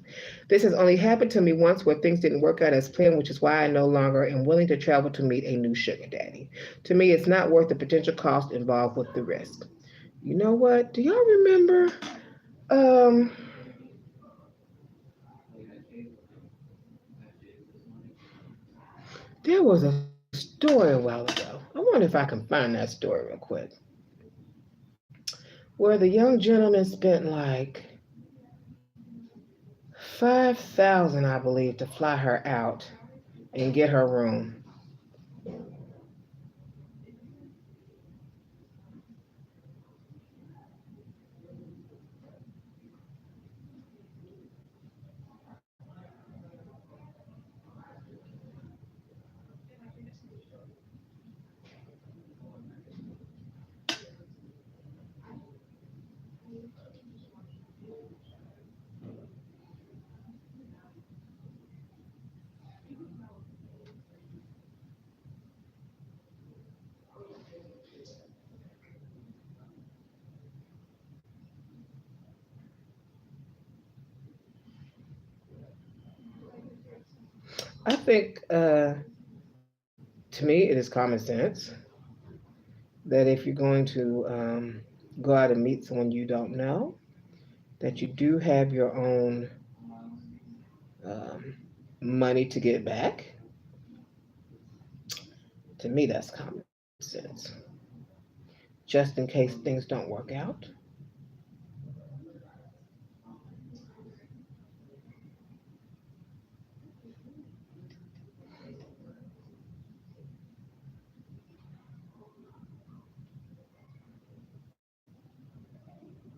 This has only happened to me once where things didn't work out as planned, which is why I no longer am willing to travel to meet a new sugar daddy. To me, it's not worth the potential cost involved with the risk. You know what? Do y'all remember? Um, there was a story a while ago. I wonder if I can find that story real quick. Where the young gentleman spent like 5,000, I believe, to fly her out and get her room. I think, to me, it is common sense that if you're going to go out and meet someone you don't know, that you do have your own um, money to get back. To me, that's common sense. Just in case things don't work out.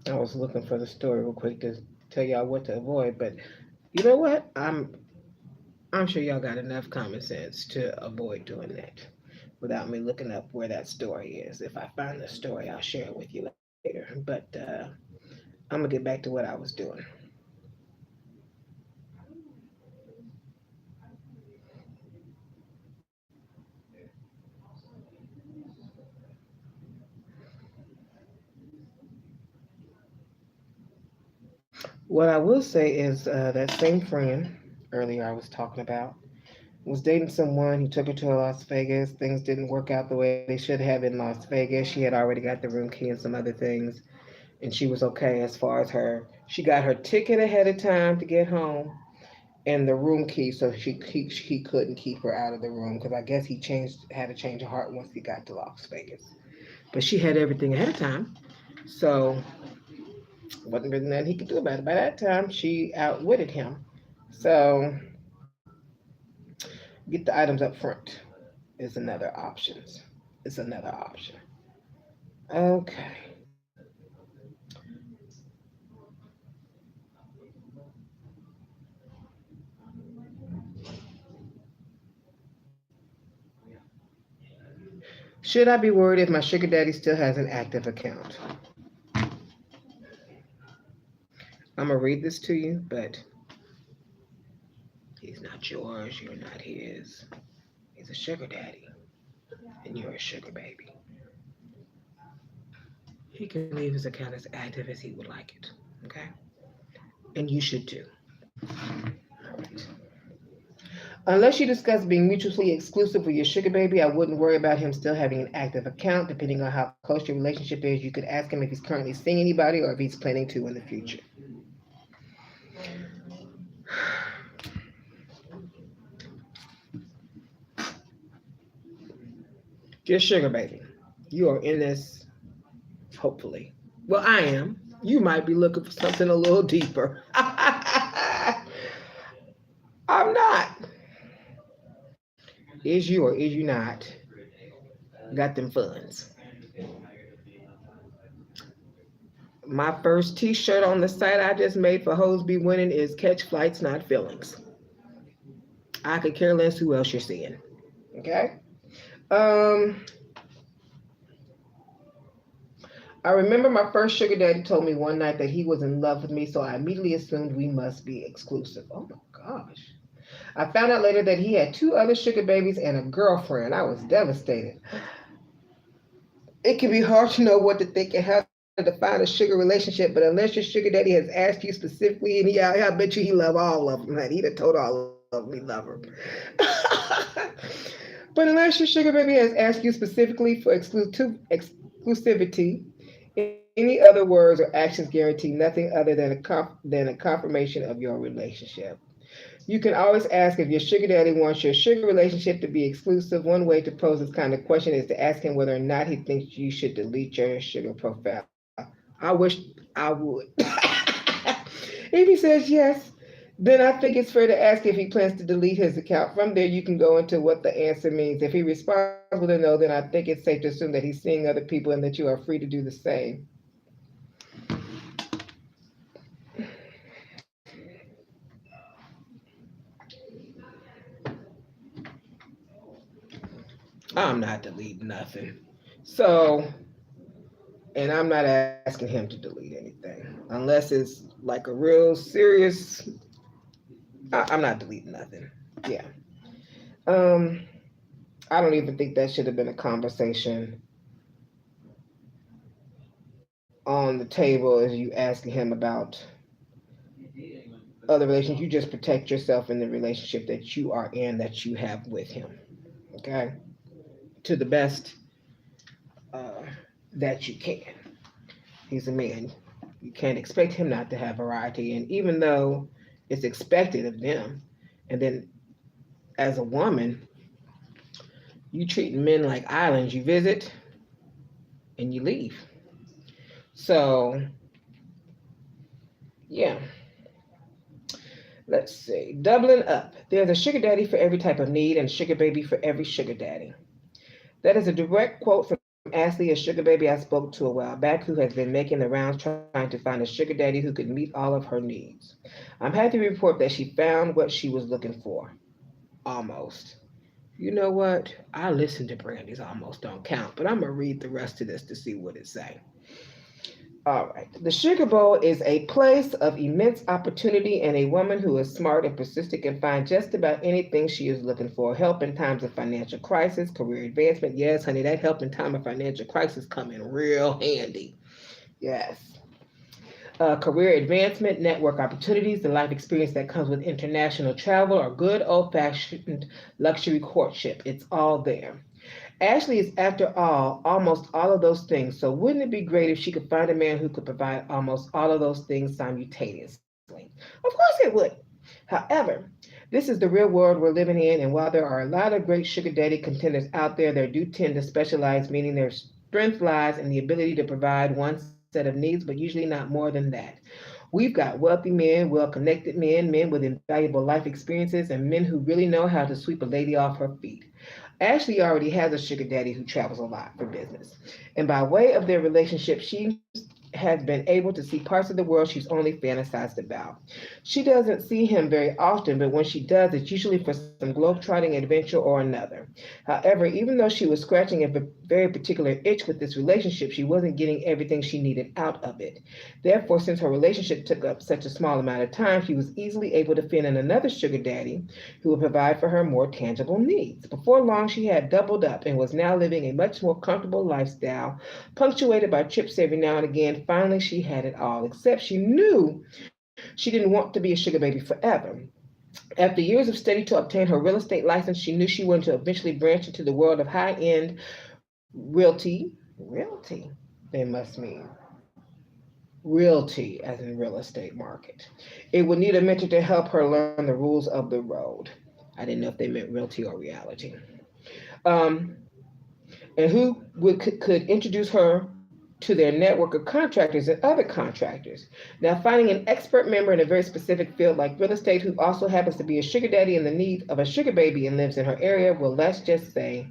I was looking for the story real quick to tell y'all what to avoid, but you know what? I'm sure y'all got enough common sense to avoid doing that without me looking up where that story is. If I find the story, I'll share it with you later. But I'm gonna get back to what I was doing. What I will say is that same friend earlier I was talking about was dating someone. He took her to Las Vegas. Things didn't work out the way they should have in Las Vegas. She had already got the room key and some other things, and she was okay as far as her. She got her ticket ahead of time to get home and the room key, so he couldn't keep her out of the room because I guess he changed had to change of heart once he got to Las Vegas. But she had everything ahead of time, so Wasn't really nothing he could do about it. By that time, she outwitted him. So get the items up front is another option. It's another option. Okay. Should I be worried if my sugar daddy still has an active account? I'm gonna read this to you, but he's not yours. You're not his. He's a sugar daddy, and you're a sugar baby. He can leave his account as active as he would like it. Okay, and you should too. All right. Unless you discuss being mutually exclusive with your sugar baby, I wouldn't worry about him still having an active account. Depending on how close your relationship is, you could ask him if he's currently seeing anybody or if he's planning to in the future. Dear sugar baby, you are in this, hopefully. Well, I am. You might be looking for something a little deeper. I'm not. Is you or is you not got them funds? My first t-shirt on the site I just made for Hoes Be Winning is catch flights, not feelings. I could care less who else you're seeing. Okay? Um, I remember my first sugar daddy told me one night that he was in love with me, so I immediately assumed we must be exclusive. Oh my gosh. I found out later that he had two other sugar babies and a girlfriend. I was devastated. It can be hard to know what to think and how to define a sugar relationship, but unless your sugar daddy has asked you specifically, and I bet you he love all of them. He'd have told all of them he love them. But unless your sugar baby has asked you specifically for exclusivity, any other words or actions guarantee nothing other than than a confirmation of your relationship. You can always ask if your sugar daddy wants your sugar relationship to be exclusive. One way to pose this kind of question is to ask him whether or not he thinks you should delete your sugar profile. I wish I would. If he says yes, then I think it's fair to ask if he plans to delete his account. From there, you can go into what the answer means. If he responds with a no, then I think it's safe to assume that he's seeing other people and that you are free to do the same. I'm not deleting nothing. So, and I'm not asking him to delete anything unless it's like a real serious. I'm not deleting nothing. Yeah. Um, I don't even think that should have been a conversation on the table as you asking him about other relations. You just protect yourself in the relationship that you are in, that you have with him. Okay, to the best uh, that you can. He's a man. You can't expect him not to have variety, and even though it's expected of them, and then as a woman, you treat men like islands. You visit and you leave. So yeah, let's see. Doubling up. There's a sugar daddy for every type of need and a sugar baby for every sugar daddy. That is a direct quote from Ashley, a sugar baby I spoke to a while back, who has been making the rounds trying to find a sugar daddy who could meet all of her needs. I'm happy to report that she found what she was looking for. Almost. You know what? I listened to Brandy's almost don't count, but I'm gonna read the rest of this to see what it say. All right. The Sugar Bowl is a place of immense opportunity, and a woman who is smart and persistent can find just about anything she is looking for. Help in times of financial crisis, career advancement. Yes, honey, that help in time of financial crisis come in real handy. Yes. Career advancement, network opportunities, the life experience that comes with international travel, or good old fashioned luxury courtship. It's all there. Ashley is, after all, almost all of those things. So wouldn't it be great if she could find a man who could provide almost all of those things simultaneously? Of course it would. However, this is the real world we're living in, and while there are a lot of great sugar daddy contenders out there, they do tend to specialize, meaning their strength lies in the ability to provide one set of needs, but usually not more than that. We've got wealthy men, well connected men, men with invaluable life experiences, and men who really know how to sweep a lady off her feet. Ashley already has a sugar daddy who travels a lot for business. And by way of their relationship, she has been able to see parts of the world she's only fantasized about. She doesn't see him very often, but when she does, it's usually for some globe-trotting adventure or another. However, even though she was scratching a very particular itch with this relationship, she wasn't getting everything she needed out of it. Therefore, since her relationship took up such a small amount of time, she was easily able to fit in another sugar daddy who would provide for her more tangible needs. Before long, she had doubled up and was now living a much more comfortable lifestyle, punctuated by trips every now and again. Finally, she had it all, except she knew she didn't want to be a sugar baby forever. After years of study to obtain her real estate license, she knew she wanted to eventually branch into the world of high-end realty, they must mean realty as in real estate market. It would need a mentor to help her learn the rules of the road. I didn't know if they meant realty or reality. Um, and who could introduce her to their network of contractors and other contractors. Now, finding an expert member in a very specific field like real estate who also happens to be a sugar daddy in the need of a sugar baby and lives in her area, well, let's just say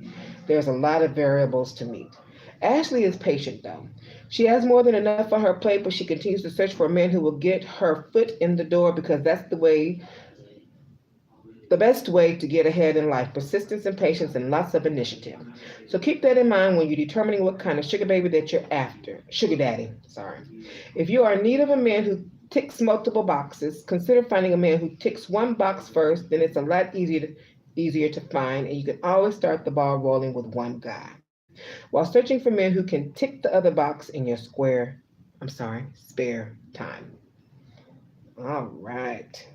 there's a lot of variables to meet. Ashley is patient though. She has more than enough on her plate, but she continues to search for a man who will get her foot in the door because that's the best way to get ahead in life: persistence and patience and lots of initiative. So keep that in mind when you're determining what kind of sugar baby that you're after. Sugar daddy, sorry. If you are in need of a man who ticks multiple boxes, consider finding a man who ticks one box first, then it's a lot easier to find, and you can always start the ball rolling with one guy. While searching for men who can tick the other box in your spare time. All right.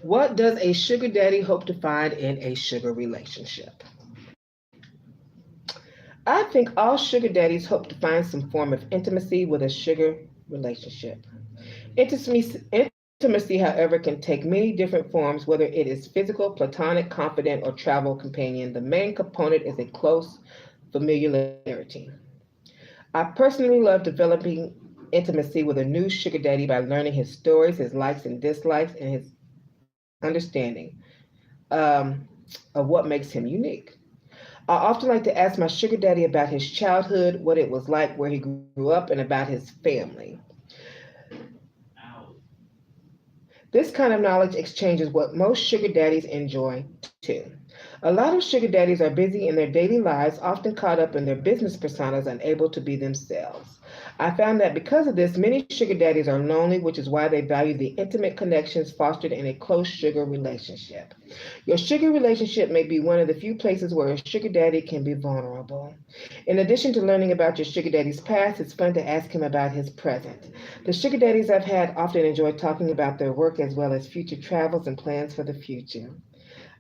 What does a sugar daddy hope to find in a sugar relationship? I think all sugar daddies hope to find some form of intimacy with a sugar relationship. Intimacy, however, can take many different forms, whether it is physical, platonic, confident, or travel companion. The main component is a close familiarity. I personally love developing intimacy with a new sugar daddy by learning his stories, his likes and dislikes, and his understanding um, of what makes him unique. I often like to ask my sugar daddy about his childhood, what it was like where he grew up, and about his family. This kind of knowledge exchange is what most sugar daddies enjoy too. A lot of sugar daddies are busy in their daily lives, often caught up in their business personas, unable to be themselves. I found that because of this, many sugar daddies are lonely, which is why they value the intimate connections fostered in a close sugar relationship. Your sugar relationship may be one of the few places where a sugar daddy can be vulnerable. In addition to learning about your sugar daddy's past, it's fun to ask him about his present. The sugar daddies I've had often enjoy talking about their work as well as future travels and plans for the future.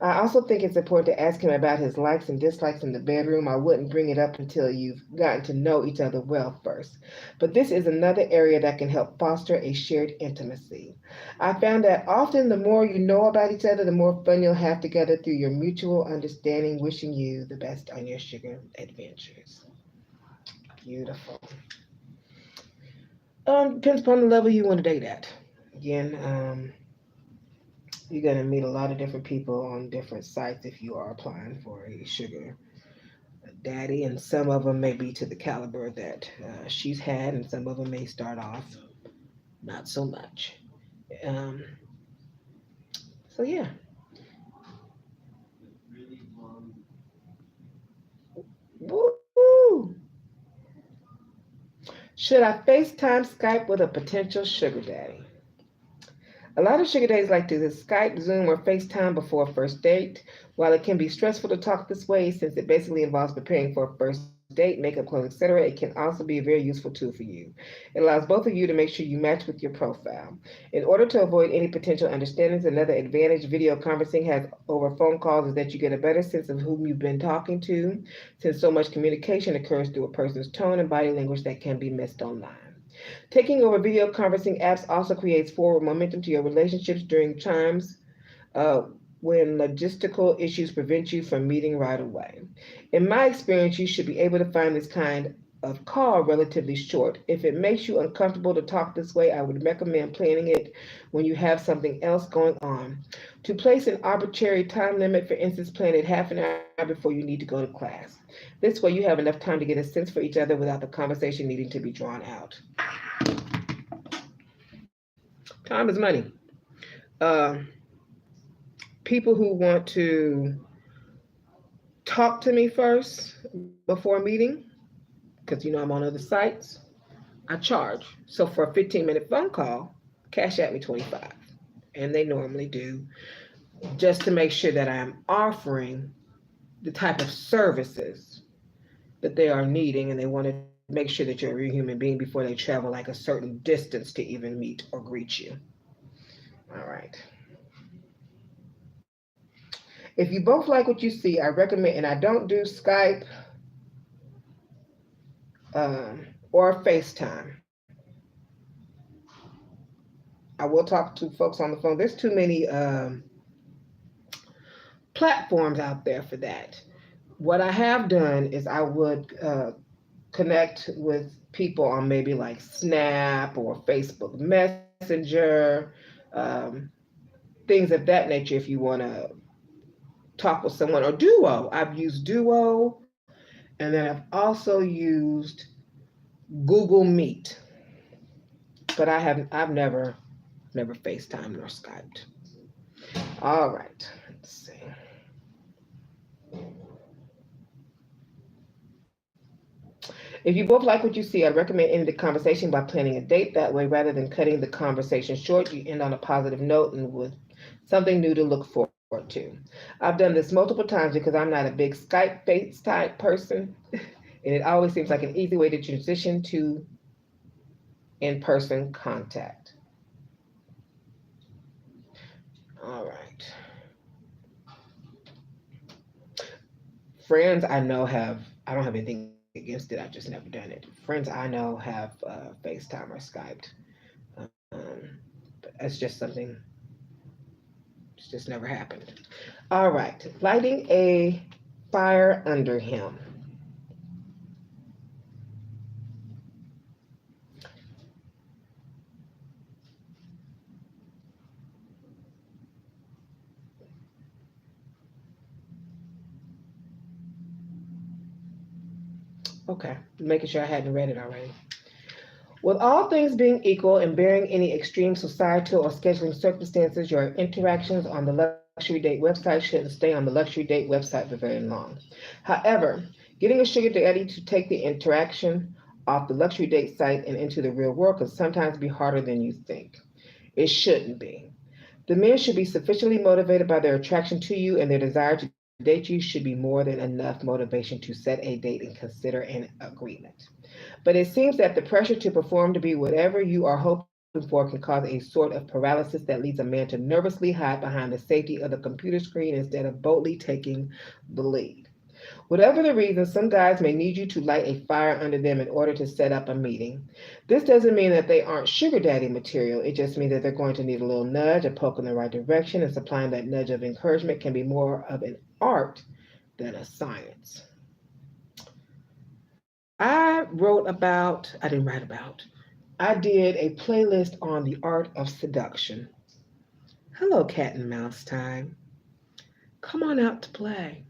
I also think it's important to ask him about his likes and dislikes in the bedroom. I wouldn't bring it up until you've gotten to know each other well first. But this is another area that can help foster a shared intimacy. I found that often the more you know about each other, the more fun you'll have together through your mutual understanding. Wishing you the best on your sugar adventures. Beautiful. Depends upon the level you want to date at. Again, you're going to meet a lot of different people on different sites if you are applying for a sugar daddy, and some of them may be to the caliber that she's had, and some of them may start off not so much. Um, so, yeah. Woo! Should I FaceTime Skype with a potential sugar daddy? A lot of sugar daddies like to Skype, Zoom, or FaceTime before a first date. While it can be stressful to talk this way, since it basically involves preparing for a first date, makeup, clothes, etc., it can also be a very useful tool for you. It allows both of you to make sure you match with your profile. In order to avoid any potential understandings, another advantage video conferencing has over phone calls is that you get a better sense of whom you've been talking to, since so much communication occurs through a person's tone and body language that can be missed online. Taking over video conferencing apps also creates forward momentum to your relationships during times uh, when logistical issues prevent you from meeting right away. In my experience, you should be able to find this kind of call relatively short. If it makes you uncomfortable to talk this way, I would recommend planning it when you have something else going on. To place an arbitrary time limit, for instance, plan it half an hour before you need to go to class. This way, you have enough time to get a sense for each other without the conversation needing to be drawn out. Time is money. Uh, People who want to talk to me first before a meeting, because I'm on other sites, I charge. So for a 15-minute phone call, cash at me 25. And they normally do, just to make sure that I'm offering the type of services that they are needing, and they want to make sure that you're a real human being before they travel like a certain distance to even meet or greet you. All right. If you both like what you see, I recommend, and I don't do Skype or FaceTime. I will talk to folks on the phone. There's too many platforms out there for that. What I have done is I would connect with people on maybe like Snap or Facebook Messenger, um, things of that nature if you want to talk with someone, or Duo. I've used Duo, and then I've also used Google Meet, but I've never FaceTime nor Skyped. All right, let's see. If you both like what you see, I'd recommend ending the conversation by planning a date. That way, rather than cutting the conversation short, you end on a positive note and with something new to look forward to. I've done this multiple times because I'm not a big Skype FaceTime person, and it always seems like an easy way to transition to in person contact. All right. Friends I know have, I don't have anything against it, I've just never done it. Friends I know have FaceTime or Skyped. Um, but that's just something, it's just never happened. All right. Lighting a fire under him. Okay. Making sure I hadn't read it already. With all things being equal and bearing any extreme societal or scheduling circumstances, your interactions on the luxury date website shouldn't stay on the luxury date website for very long. However, getting a sugar daddy to take the interaction off the luxury date site and into the real world can sometimes be harder than you think. It shouldn't be. The men should be sufficiently motivated by their attraction to you, and their desire to date you should be more than enough motivation to set a date and consider an agreement. But it seems that the pressure to perform to be whatever you are hoping for can cause a sort of paralysis that leads a man to nervously hide behind the safety of the computer screen instead of boldly taking the lead. Whatever the reason, some guys may need you to light a fire under them in order to set up a meeting. This doesn't mean that they aren't sugar daddy material. It just means that they're going to need a little nudge, a poke in the right direction, and supplying that nudge of encouragement can be more of an art than a science. I didn't write about, I did a playlist on the art of seduction. Hello, cat and mouse time. Come on out to play.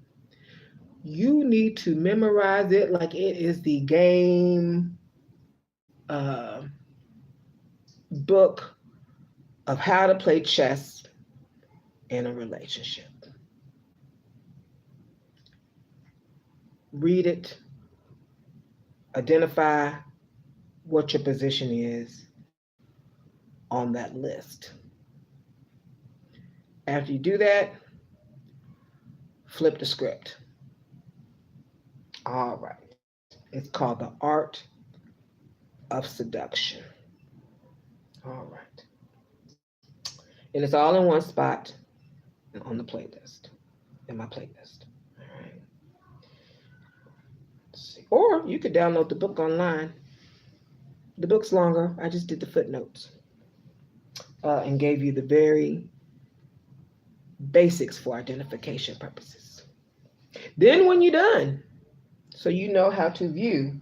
You need to memorize it like it is the game book of how to play chess in a relationship. Read it, identify what your position is on that list. After you do that, flip the script. All right. It's called the art of seduction. All right. And it's all in one spot on the playlist, in my playlist. All right. Let's see. Or you could download the book online. The book's longer. I just did the footnotes and gave you the very basics for identification purposes. Then, when you're done, so you know how to view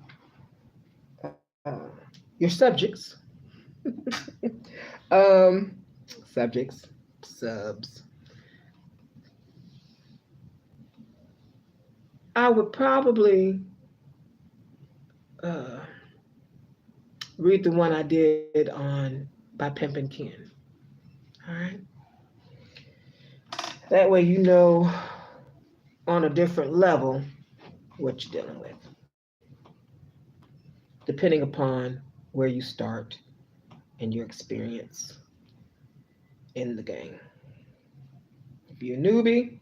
your subjects, um, subjects, subs, I would probably uh, read the one I did on by Pimpin' Ken. All right. That way you know on a different level what you're dealing with, depending upon where you start and your experience in the game. If you're a newbie,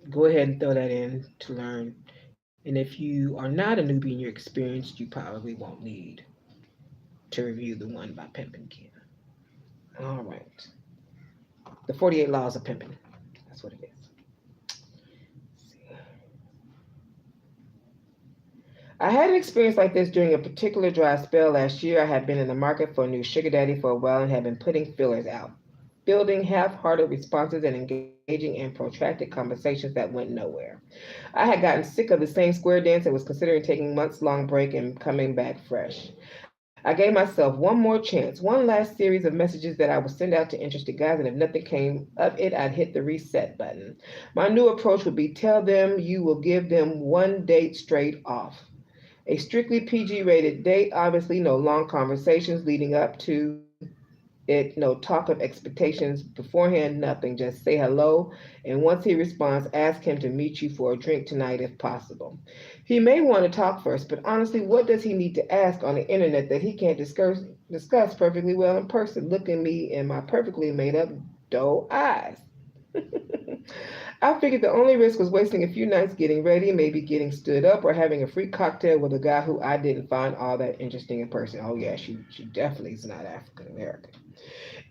go ahead and throw that in to learn. And if you are not a newbie and you're experienced, you probably won't need to review the one by Pimpin' Ken. All right. The 48 Laws of Pimping. That's what it is. I had an experience like this during a particular dry spell last year. I had been in the market for a new sugar daddy for a while and had been putting fillers out, building half-hearted responses and engaging in protracted conversations that went nowhere. I had gotten sick of the same square dance and was considering taking months-long break and coming back fresh. I gave myself one more chance, one last series of messages that I would send out to interested guys, and if nothing came of it, I'd hit the reset button. My new approach would be tell them you will give them one date straight off. A strictly PG rated date, obviously, no long conversations leading up to it, no talk of expectations beforehand, nothing. Just say hello, and once he responds, ask him to meet you for a drink tonight if possible. He may want to talk first, but honestly, what does he need to ask on the internet that he can't discuss perfectly well in person? Look at me in my perfectly made up doe eyes. I figured the only risk was wasting a few nights getting ready, maybe getting stood up, or having a free cocktail with a guy who I didn't find all that interesting in person. Oh yeah, she definitely is not African American.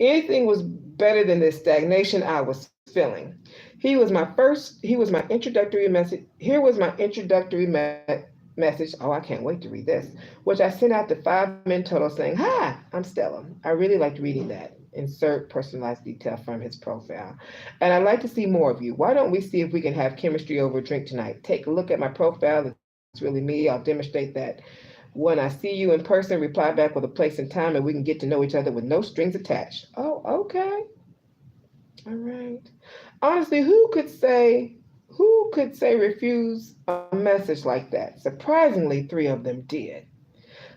Anything was better than this stagnation I was feeling. He was my introductory message. Here was my introductory message. Oh, I can't wait to read this, which I sent out to 5 men total saying, "Hi, I'm Stella. I really liked reading that." Insert personalized detail from his profile. "And I'd like to see more of you. Why don't we see if we can have chemistry over a drink tonight? Take a look at my profile. It's really me. I'll demonstrate that when I see you in person, reply back with a place and time, and we can get to know each other with no strings attached." Oh, okay. All right. Honestly, who could say refuse a message like that? Surprisingly, three of them did.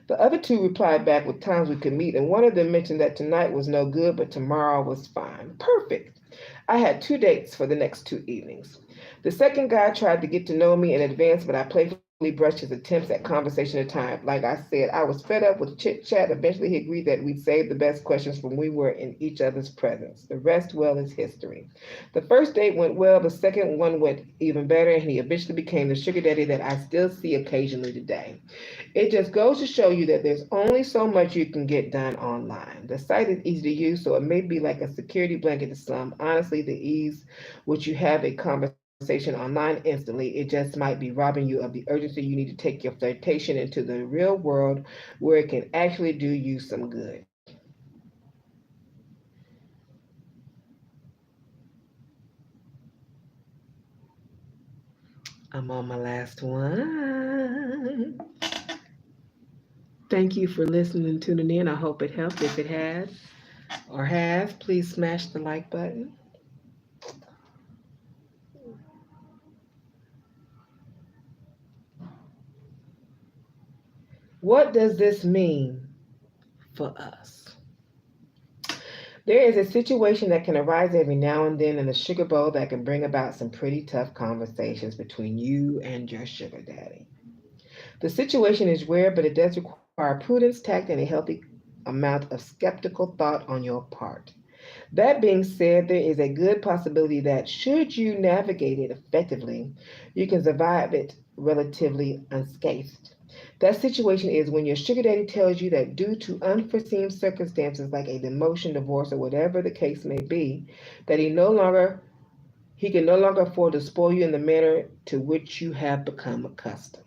The other two replied back with times we could meet, and one of them mentioned that tonight was no good, but tomorrow was fine. Perfect. I had 2 dates for the next 2 evenings. The second guy tried to get to know me in advance, but I playfully brushed his attempts at conversation at time. Like I said, I was fed up with chit chat. Eventually, he agreed that we'd save the best questions when we were in each other's presence. The rest, well, is history. The first date went well, the second one went even better, and he eventually became the sugar daddy that I still see occasionally today. It just goes to show you that there's only so much you can get done online. The site is easy to use, so it may be like a security blanket to some. Honestly, the ease which you have a conversation online instantly, it just might be robbing you of the urgency you need to take your flirtation into the real world where it can actually do you some good. I'm on my last one. Thank you for listening and tuning in. I hope it helped. If it has or has, please smash the like button. What does this mean for us? There is a situation that can arise every now and then in the sugar bowl that can bring about some pretty tough conversations between you and your sugar daddy. The situation is rare, but it does require prudence, tact, and a healthy amount of skeptical thought on your part. That being said, there is a good possibility that should you navigate it effectively, you can survive it relatively unscathed. That situation is when your sugar daddy tells you that due to unforeseen circumstances like a demotion, divorce, or whatever the case may be, that he can no longer afford to spoil you in the manner to which you have become accustomed.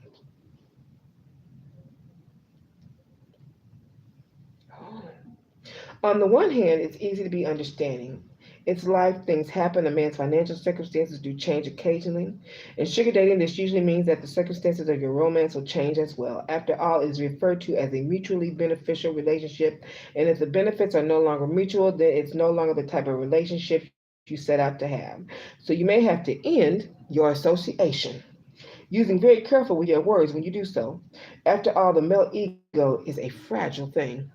On the one hand, it's easy to be understanding. It's life, things happen, a man's financial circumstances do change occasionally. In sugar dating, this usually means that the circumstances of your romance will change as well. After all, it is referred to as a mutually beneficial relationship, and if the benefits are no longer mutual, then it's no longer the type of relationship you set out to have. So you may have to end your association. Using very careful with your words when you do so. After all, the male ego is a fragile thing.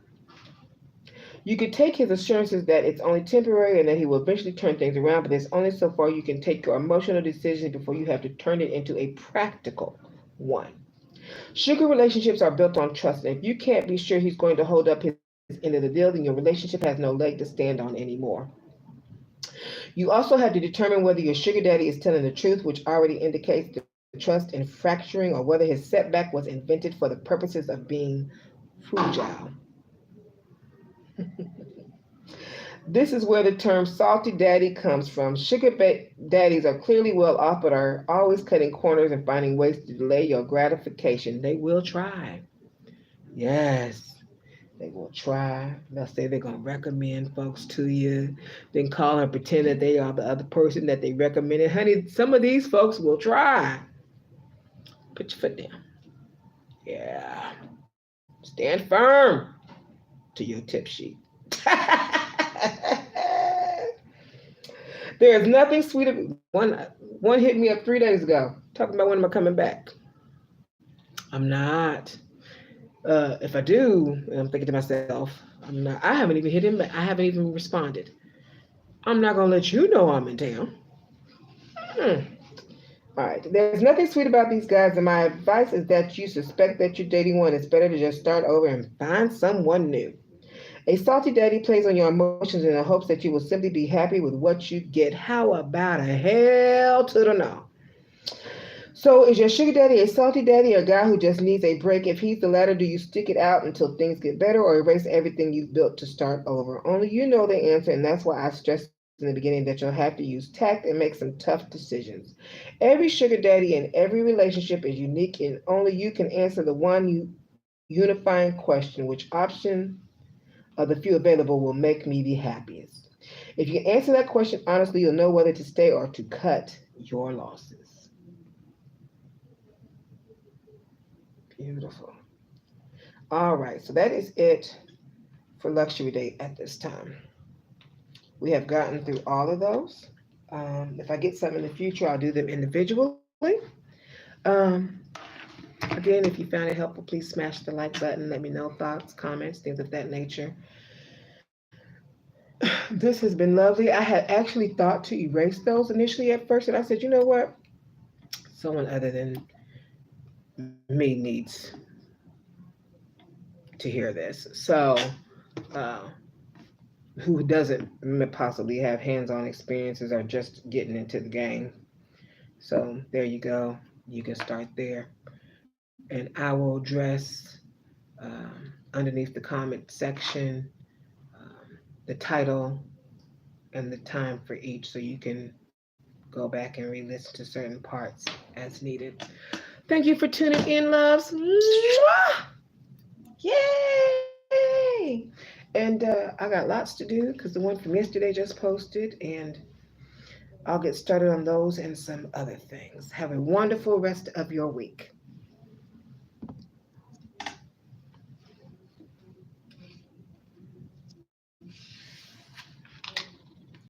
You could take his assurances that it's only temporary and that he will eventually turn things around, but there's only so far you can take your emotional decisions before you have to turn it into a practical one. Sugar relationships are built on trust, and if you can't be sure he's going to hold up his end of the deal, then your relationship has no leg to stand on anymore. You also have to determine whether your sugar daddy is telling the truth, which already indicates the trust in fracturing, or whether his setback was invented for the purposes of being fragile. This is where the term salty daddy comes from. Daddies are clearly well off, but are always cutting corners and finding ways to delay your gratification. They will try. Yes, they will try. They'll say they're going to recommend folks to you, then call and pretend that they are the other person that they recommended. Honey, some of these folks will try. Put your foot down. Yeah. Stand firm to your tip sheet. There is nothing sweeter. One hit me up 3 days ago, talking about when am I coming back. I'm not. If I do, and I'm thinking to myself, I'm not. I haven't even hit him. I haven't even responded. I'm not gonna let you know I'm in town. Hmm. All right. There's nothing sweet about these guys, and my advice is that you suspect that you're dating one. It's better to just start over and find someone new. A salty daddy plays on your emotions in the hopes that you will simply be happy with what you get. How about a hell to the no? So, is your sugar daddy a salty daddy or a guy who just needs a break? If he's the latter, do you stick it out until things get better or erase everything you've built to start over? Only you know the answer, and that's why I stressed in the beginning that you'll have to use tact and make some tough decisions. Every sugar daddy and every relationship is unique, and only you can answer the unifying question: which option of the few available will make me the happiest? If you answer that question honestly, you'll know whether to stay or to cut your losses. Beautiful. All right, so that is it for Luxury Day at this time. We have gotten through all of those. If I get some in the future, I'll do them individually. Um, Again, if you found it helpful, please smash the like button. Let me know thoughts, comments, things of that nature. This has been lovely. I had actually thought to erase those initially at first, and I said, you know what? Someone other than me needs to hear this. So, uh, who doesn't possibly have hands-on experiences or just getting into the game? So there you go. You can start there, and I will address underneath the comment section the title and the time for each, so you can go back and re-listen to certain parts as needed. Thank you for tuning in, loves. Mwah! Yay! And I got lots to do because the one from yesterday just posted, and I'll get started on those and some other things. Have a wonderful rest of your week.